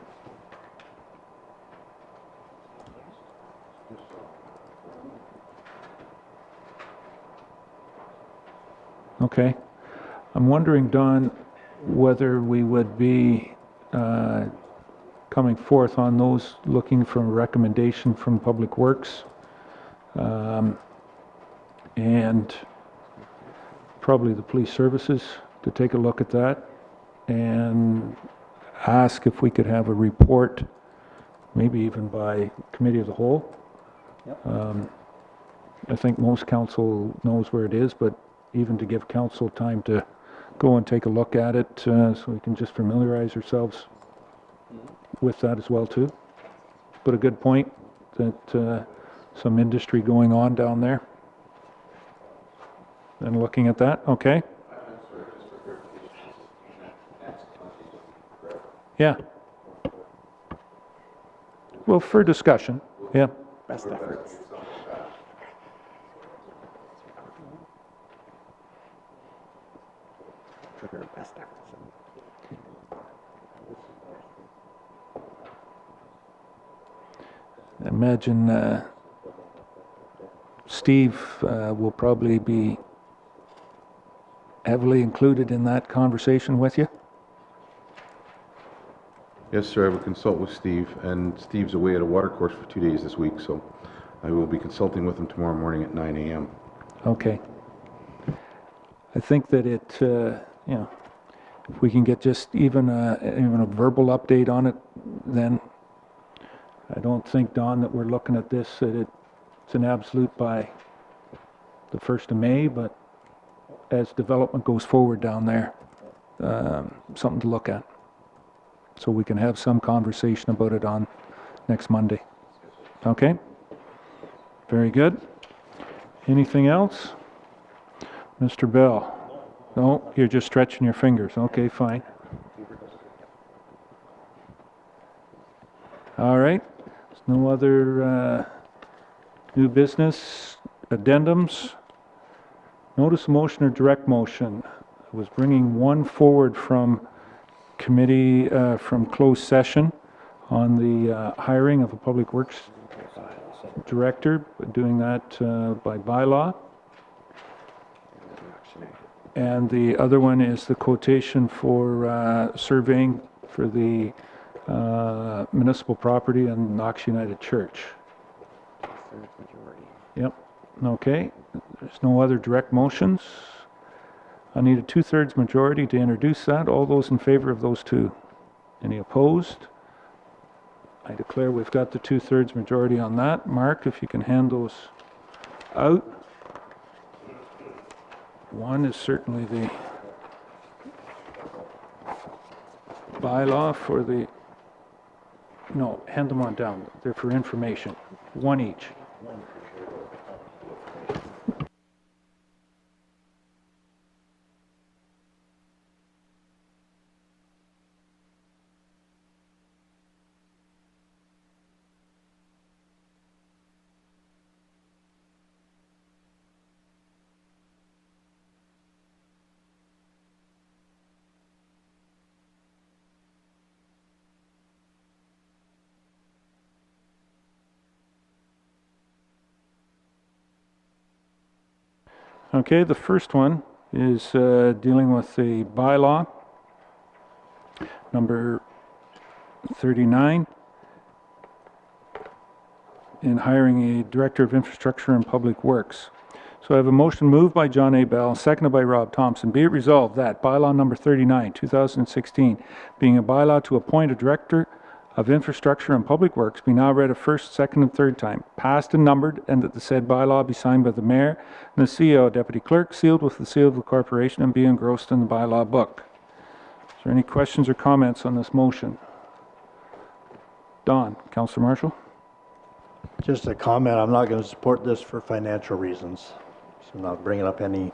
okay. I'm wondering, Don, whether we would be coming forth on those, looking for a recommendation from Public Works, and probably the police services to take a look at that and ask if we could have a report, maybe even by committee of the whole. Yep. I think most council knows where it is, but even to give council time to go and take a look at it, so we can just familiarize ourselves with that as well too. But a good point that some industry going on down there. And looking at that, okay. Yeah. Well, for discussion, yeah. Best efforts. Best efforts. Imagine Steve will probably be heavily included in that conversation with you. Yes, sir, I will consult with Steve, and Steve's away at a water course for 2 days this week, so I will be consulting with him tomorrow morning at 9 a.m. Okay. I think that it, if we can get just even a verbal update on it, then I don't think, Don, that we're looking at this, that it's an absolute by the 1st of May, but as development goes forward down there, something to look at. So we can have some conversation about it on next Monday. Okay? Very good. Anything else? Mr. Bell? No, you're just stretching your fingers. Okay, fine. All right. There's no other new business addendums. Notice of motion or direct motion. I was bringing one forward from committee, from closed session on the hiring of a public works director, doing that by bylaw. And the other one is the quotation for surveying for the municipal property and Knox United Church. Yep, okay. There's no other direct motions. I need a 2/3 majority to introduce that. All those in favor of those two? Any opposed? I declare we've got the 2/3 majority on that. Mark, if you can hand those out. One is certainly the bylaw for the, no, hand them on down. They're for information. One each. Okay, the first one is dealing with the bylaw, number 39, in hiring a Director of Infrastructure and Public Works. So I have a motion moved by John A. Bell, seconded by Rob Thompson. Be it resolved that bylaw number 39, 2016, being a bylaw to appoint a Director of Infrastructure and Public Works, be now read a first, second, and third time, passed and numbered, and that the said bylaw be signed by the Mayor and the CEO, Deputy Clerk, sealed with the seal of the Corporation, and be engrossed in the bylaw book. Is there any questions or comments on this motion? Don, Councillor Marshall? Just a comment, I'm not going to support this for financial reasons. So I'm not bringing up anything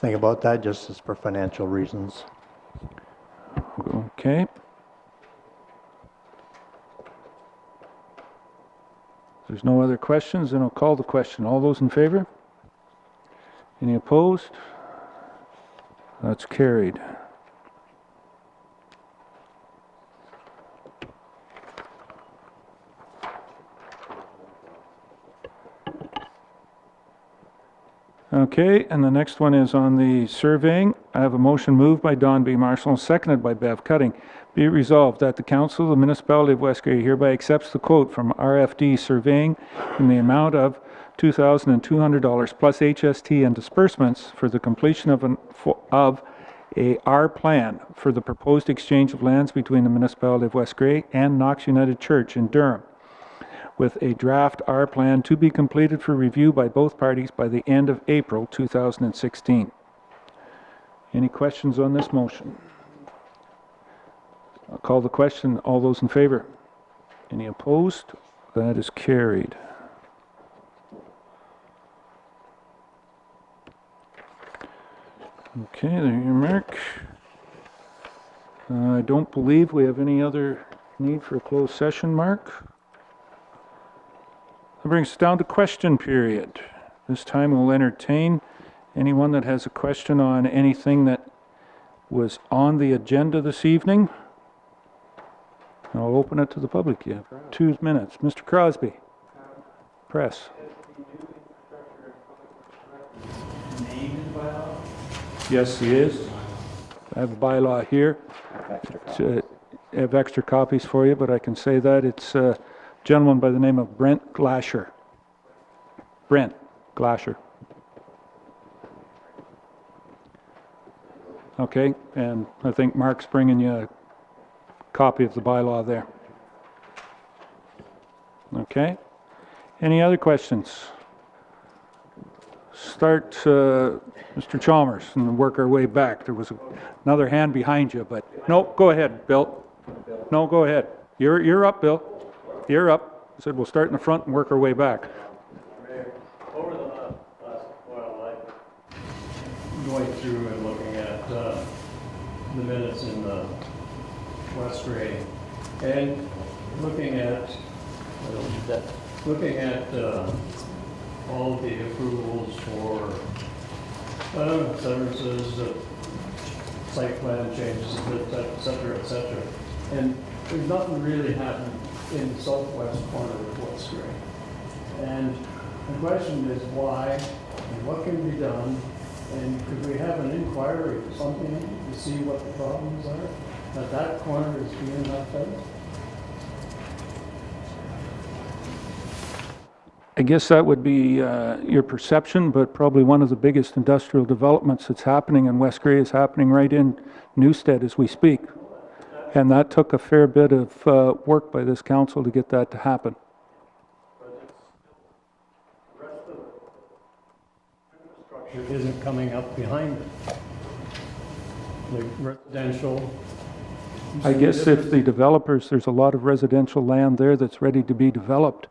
about that, just as for financial reasons. Okay. If there's no other questions, then I'll call the question. All those in favor? Any opposed? That's carried. Okay, and the next one is on the surveying. I have a motion moved by Don B. Marshall and seconded by Bev Cutting. Be it resolved that the Council of the Municipality of West Grey hereby accepts the quote from RFD Surveying in the amount of $2,200 plus HST and disbursements for the completion of a R plan for the proposed exchange of lands between the Municipality of West Grey and Knox United Church in Durham, with a draft R plan to be completed for review by both parties by the end of April 2016. Any questions on this motion? I'll call the question. All those in favor? Any opposed? That is carried. Okay, there you mark. I don't believe we have any other need for a closed session, Mark. That brings us down to question period. This time we'll entertain anyone that has a question on anything that was on the agenda this evening. I'll open it to the public. You have 2 minutes. Mr. Crosby. Press. Yes, he is. I have a bylaw here. I have extra copies for you, but I can say that it's a gentleman by the name of Brent Glasher. Brent Glasher. Okay, and I think Mark's bringing you a copy of the bylaw there. Okay. Any other questions? Start, Mr. Chalmers, and work our way back. There was another hand behind you, but no, go ahead, Bill. No, go ahead. You're up, Bill. You're up. I said we'll start in the front and work our way back. Over the last while, I've going through and looking at the minutes in the West Grey, and looking at all the approvals for severances, site plan changes, et cetera, and there's nothing really happened in the southwest corner of West Grey. And the question is why, and what can be done, and could we have an inquiry or something to see what the problems are? That corner is being left out. I guess that would be your perception, but probably one of the biggest industrial developments that's happening in West Grey is happening right in Newstead as we speak. And that took a fair bit of work by this council to get that to happen. The rest of the infrastructure isn't coming up behind it. The residential. I guess if the developers, there's a lot of residential land there that's ready to be developed.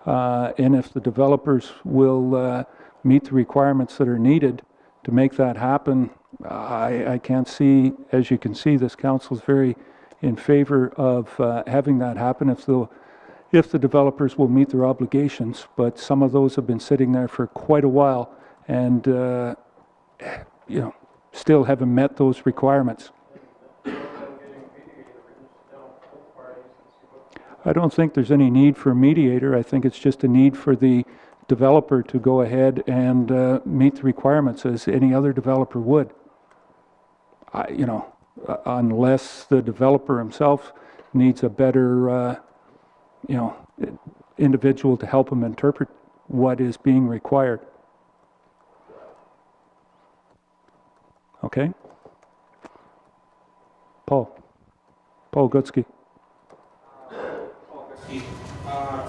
And if the developers will meet the requirements that are needed to make that happen, I can't see, as you can see, this council is very in favor of having that happen if the developers will meet their obligations. But some of those have been sitting there for quite a while and, still haven't met those requirements. I don't think there's any need for a mediator. I think it's just a need for the developer to go ahead and meet the requirements as any other developer would. You know, unless the developer himself needs a better, you know, individual to help him interpret what is being required. Okay? Paul Gutsky.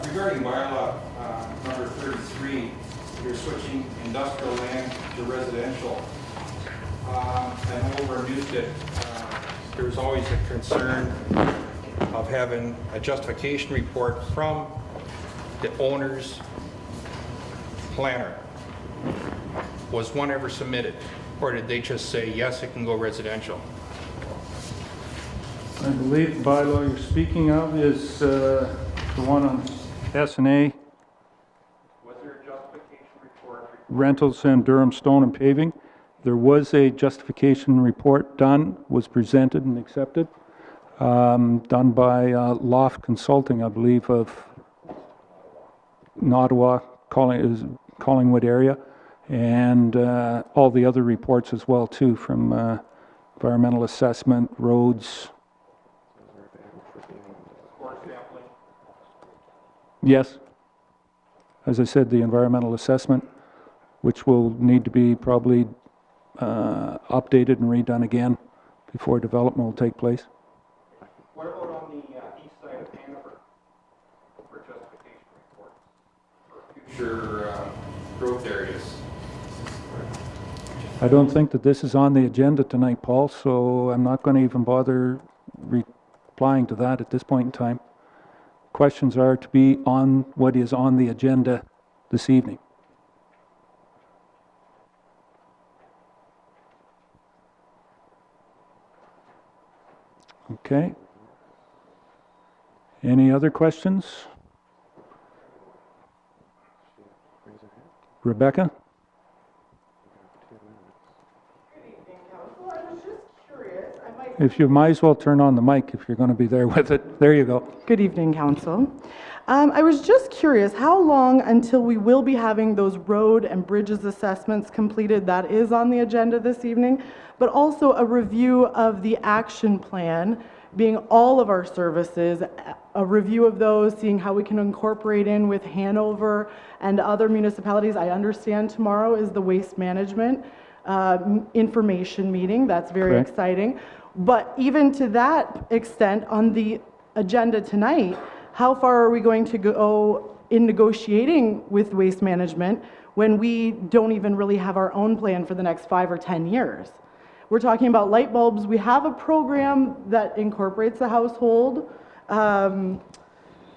Regarding bylaw number 33, you're switching industrial land to residential. And over in Newstead, there's always a concern of having a justification report from the owner's planner. Was one ever submitted, or did they just say, yes, it can go residential? I believe the bylaw you're speaking of is the one on S&A. Was there a justification report? Rentals and Durham Stone and Paving. There was a justification report done, was presented and accepted, done by Loft Consulting, I believe, of Ottawa, Collingwood area, and all the other reports as well, too, from environmental assessment, roads. Yes. As I said, the environmental assessment, which will need to be probably updated and redone again before development will take place. What about on the east side of Hanover for justification reports for future growth areas? I don't think that this is on the agenda tonight, Paul, so I'm not going to even bother replying to that at this point in time. Questions are to be on what is on the agenda this evening. Okay. Any other questions? Rebecca? If you might as well turn on the mic if you're going to be there with it. There you go. Good evening, Council. I was just curious, how long until we will be having those road and bridges assessments completed? That is on the agenda this evening, but also a review of the action plan, being all of our services, a review of those, seeing how we can incorporate in with Hanover and other municipalities. I understand tomorrow is the waste management information meeting. That's very Correct. exciting. But even to that extent, on the agenda tonight, how far are we going to go in negotiating with waste management when we don't even really have our own plan for the next 5 or 10 years? We're talking about light bulbs. We have a program that incorporates the household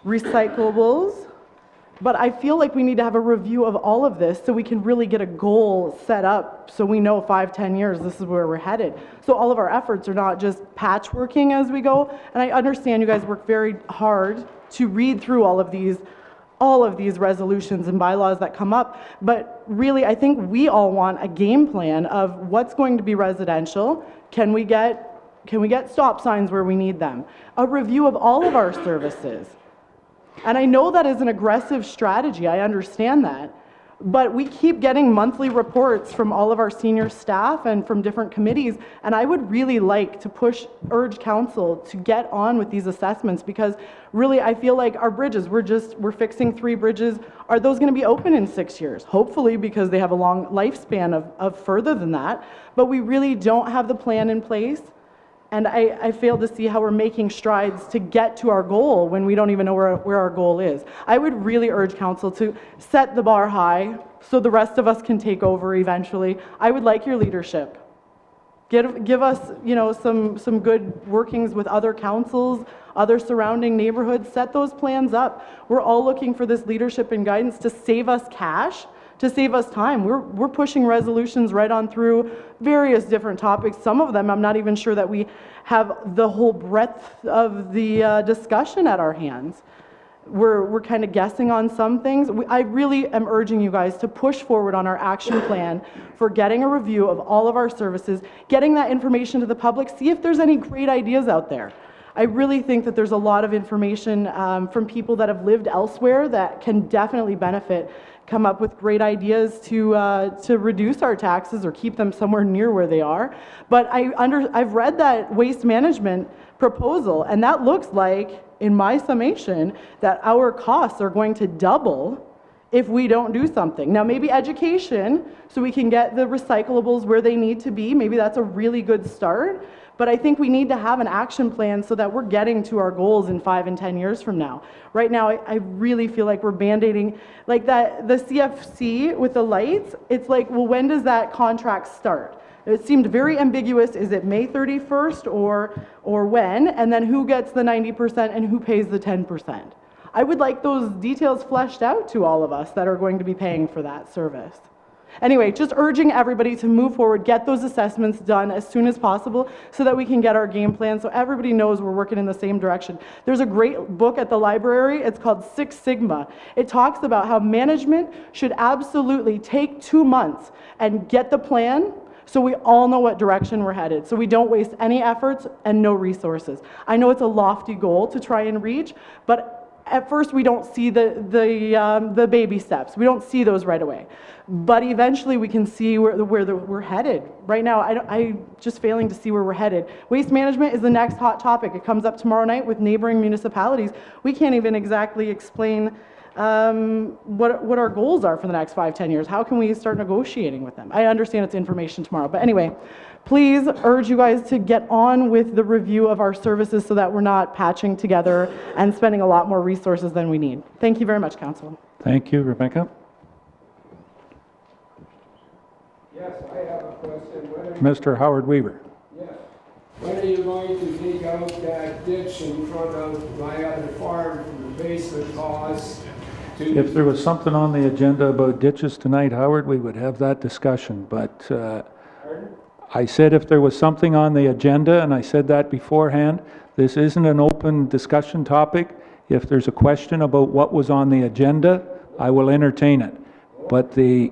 recyclables, but I feel like we need to have a review of all of this so we can really get a goal set up so we know 5, 10 years this is where we're headed. So all of our efforts are not just patchworking as we go. And I understand you guys work very hard to read through all of these resolutions and bylaws that come up. But really, I think we all want a game plan of what's going to be residential. Can we get stop signs where we need them? A review of all of our services. And I know that is an aggressive strategy, I understand that, but we keep getting monthly reports from all of our senior staff and from different committees, and I would really like to urge council to get on with these assessments, because really I feel like our bridges, we're fixing 3 bridges. Are those going to be open in 6 years? Hopefully, because they have a long lifespan of further than that, but we really don't have the plan in place. And I fail to see how we're making strides to get to our goal when we don't even know where our goal is. I would really urge council to set the bar high so the rest of us can take over eventually. I would like your leadership. Give us, some good workings with other councils, other surrounding neighborhoods. Set those plans up. We're all looking for this leadership and guidance to save us cash, to save us time. We're pushing resolutions right on through various different topics. Some of them I'm not even sure that we have the whole breadth of the discussion at our hands. We're kind of guessing on some things. I really am urging you guys to push forward on our action plan for getting a review of all of our services, getting that information to the public, see if there's any great ideas out there. I really think that there's a lot of information from people that have lived elsewhere that can definitely benefit come up with great ideas to reduce our taxes or keep them somewhere near where they are. But I've read that waste management proposal, and that looks like, in my summation, that our costs are going to double if we don't do something. Now, maybe education, so we can get the recyclables where they need to be, maybe that's a really good start, but I think we need to have an action plan so that we're getting to our goals in 5 and 10 years from now. Right now, I really feel like we're band-aiding, like that, the CFC with the lights, it's like, well, when does that contract start? It seemed very ambiguous. Is it May 31st or when? And then who gets the 90% and who pays the 10%? I would like those details fleshed out to all of us that are going to be paying for that service. Anyway, just urging everybody to move forward, get those assessments done as soon as possible so that we can get our game plan so everybody knows we're working in the same direction. There's a great book at the library. It's called Six Sigma. It talks about how management should absolutely take 2 months and get the plan so we all know what direction we're headed, so we don't waste any efforts and no resources. I know it's a lofty goal to try and reach, but at first we don't see the baby steps. We don't see those right away. But eventually we can see where we're headed. Right now, I'm just failing to see where we're headed. Waste management is the next hot topic. It comes up tomorrow night with neighboring municipalities. We can't even exactly explain what our goals are for the next 5-10 years. How can we start negotiating with them? I understand it's information tomorrow, but anyway, please urge you guys to get on with the review of our services so that we're not patching together and spending a lot more resources than we need. Thank you very much, Council. Thank you, Rebecca. Yes, I have a question. Mr. Howard Weaver. Yes. When are you going to dig out that ditch in front of my other farm from the basement cause to... If there was something on the agenda about ditches tonight, Howard, we would have that discussion, but I said if there was something on the agenda, and I said that beforehand, this isn't an open discussion topic. If there's a question about what was on the agenda, I will entertain it. But the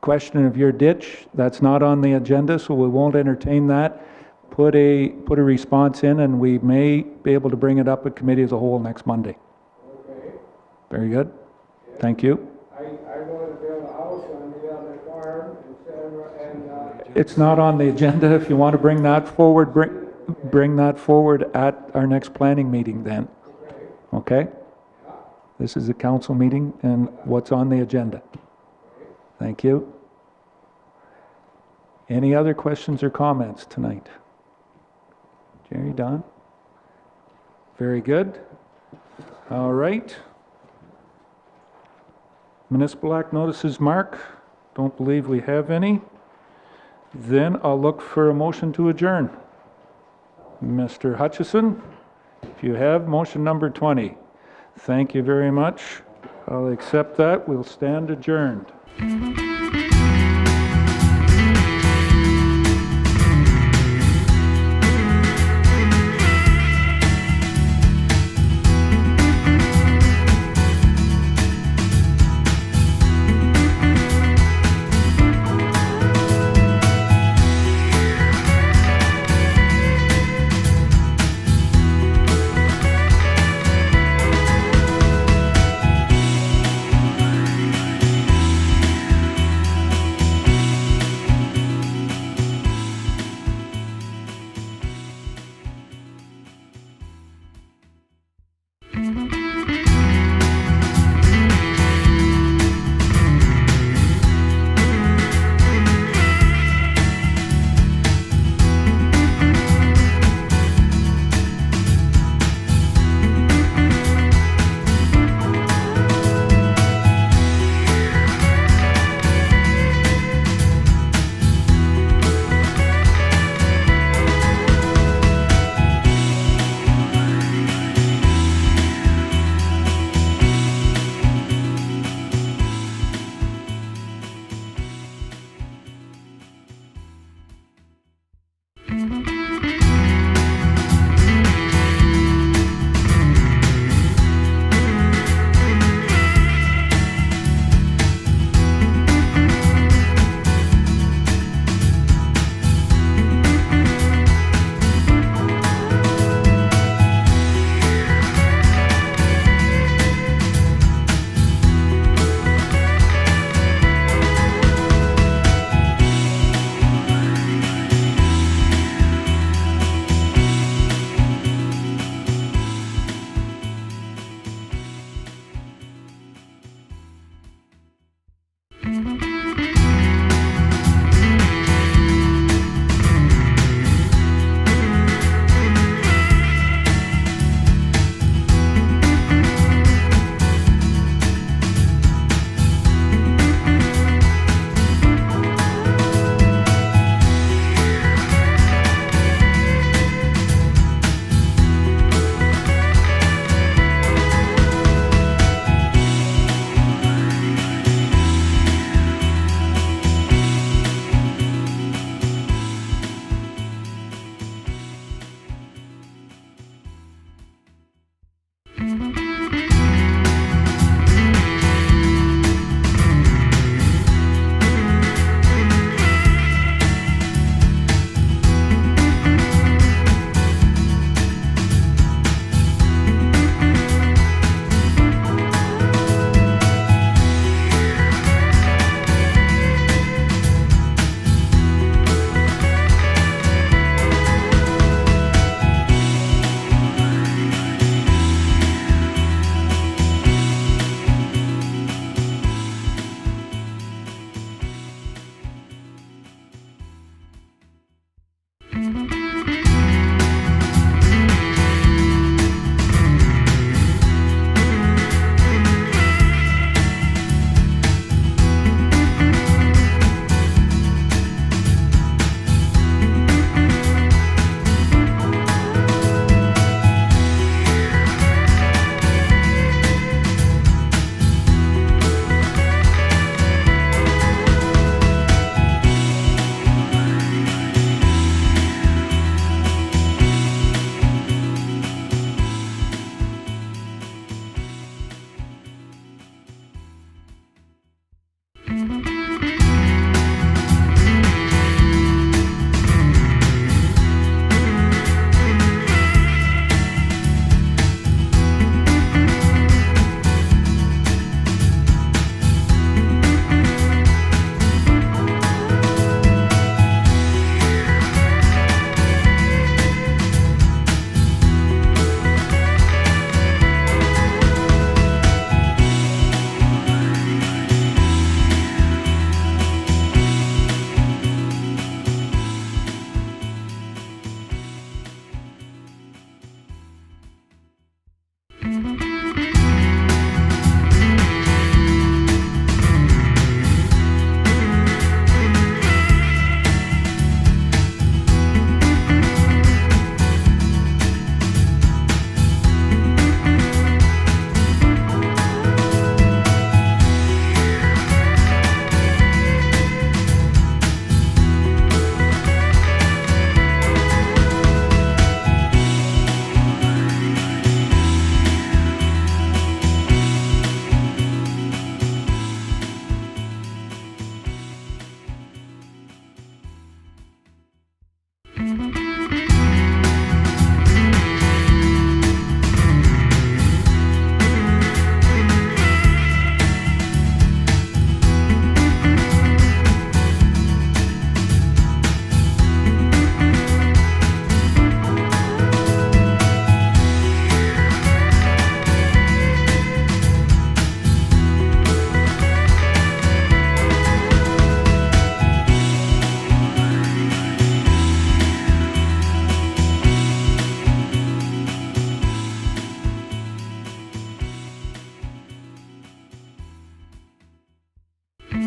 question of your ditch, that's not on the agenda, so we won't entertain that. Put a response in, and we may be able to bring it up at committee as a whole next Monday. Okay. Very good. Thank you. I want to build a house on the other farm and It's not on the agenda. If you want to bring that forward, bring that forward at our next planning meeting then. Okay? This is a council meeting, and what's on the agenda. Thank you. Any other questions or comments tonight? Jerry, Don? Very good. All right. Municipal Act notices, Mark? Don't believe we have any. Then I'll look for a motion to adjourn. Mr. Hutchison, if you have, motion number 20. Thank you very much. I'll accept that. We'll stand adjourned.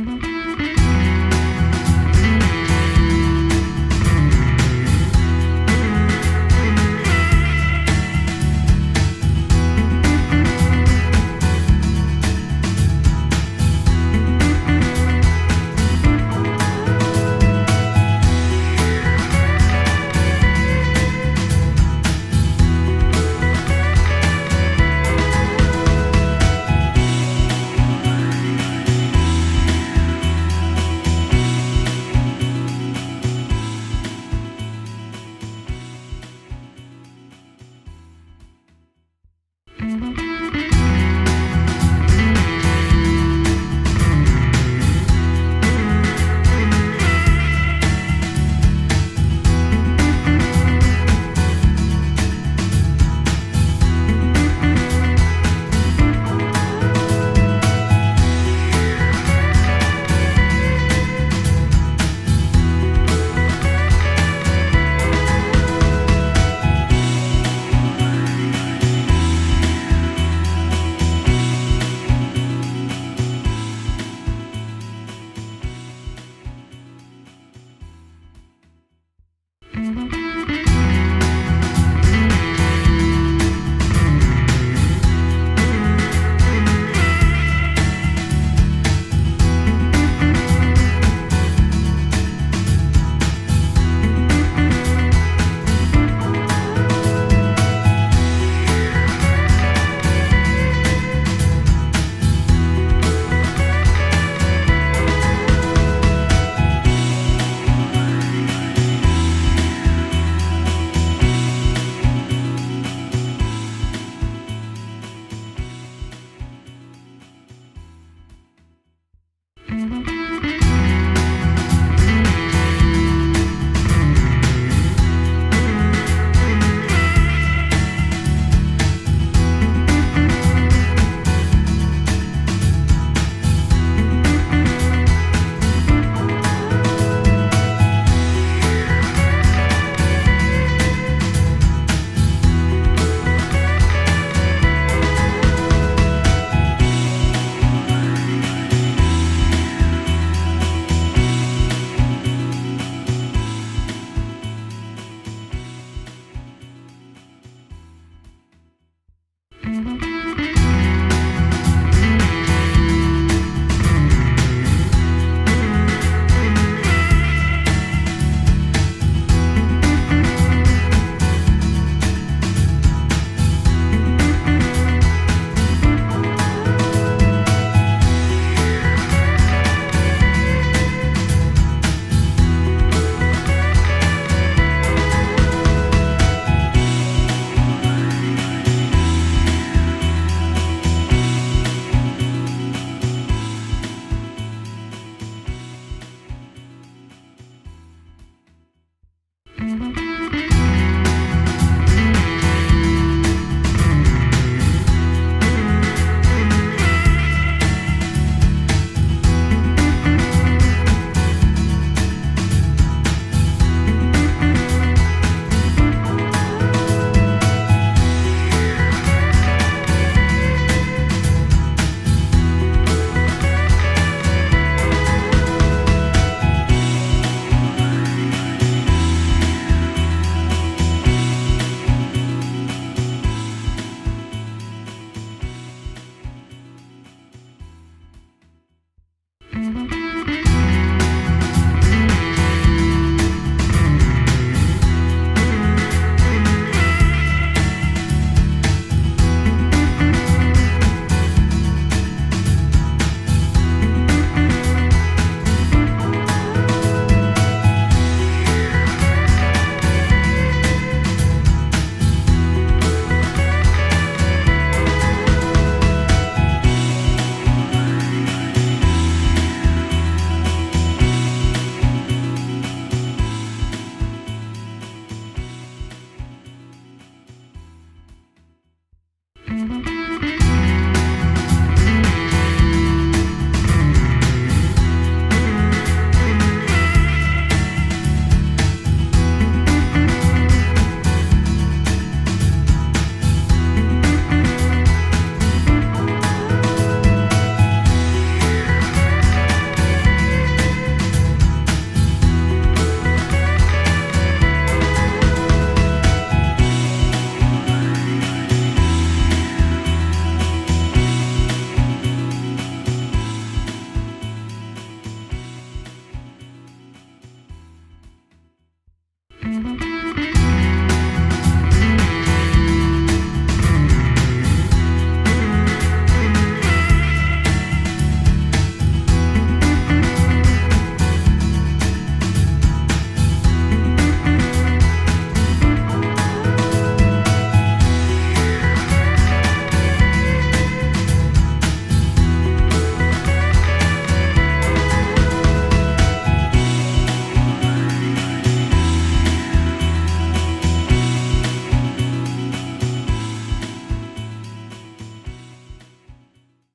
Aye.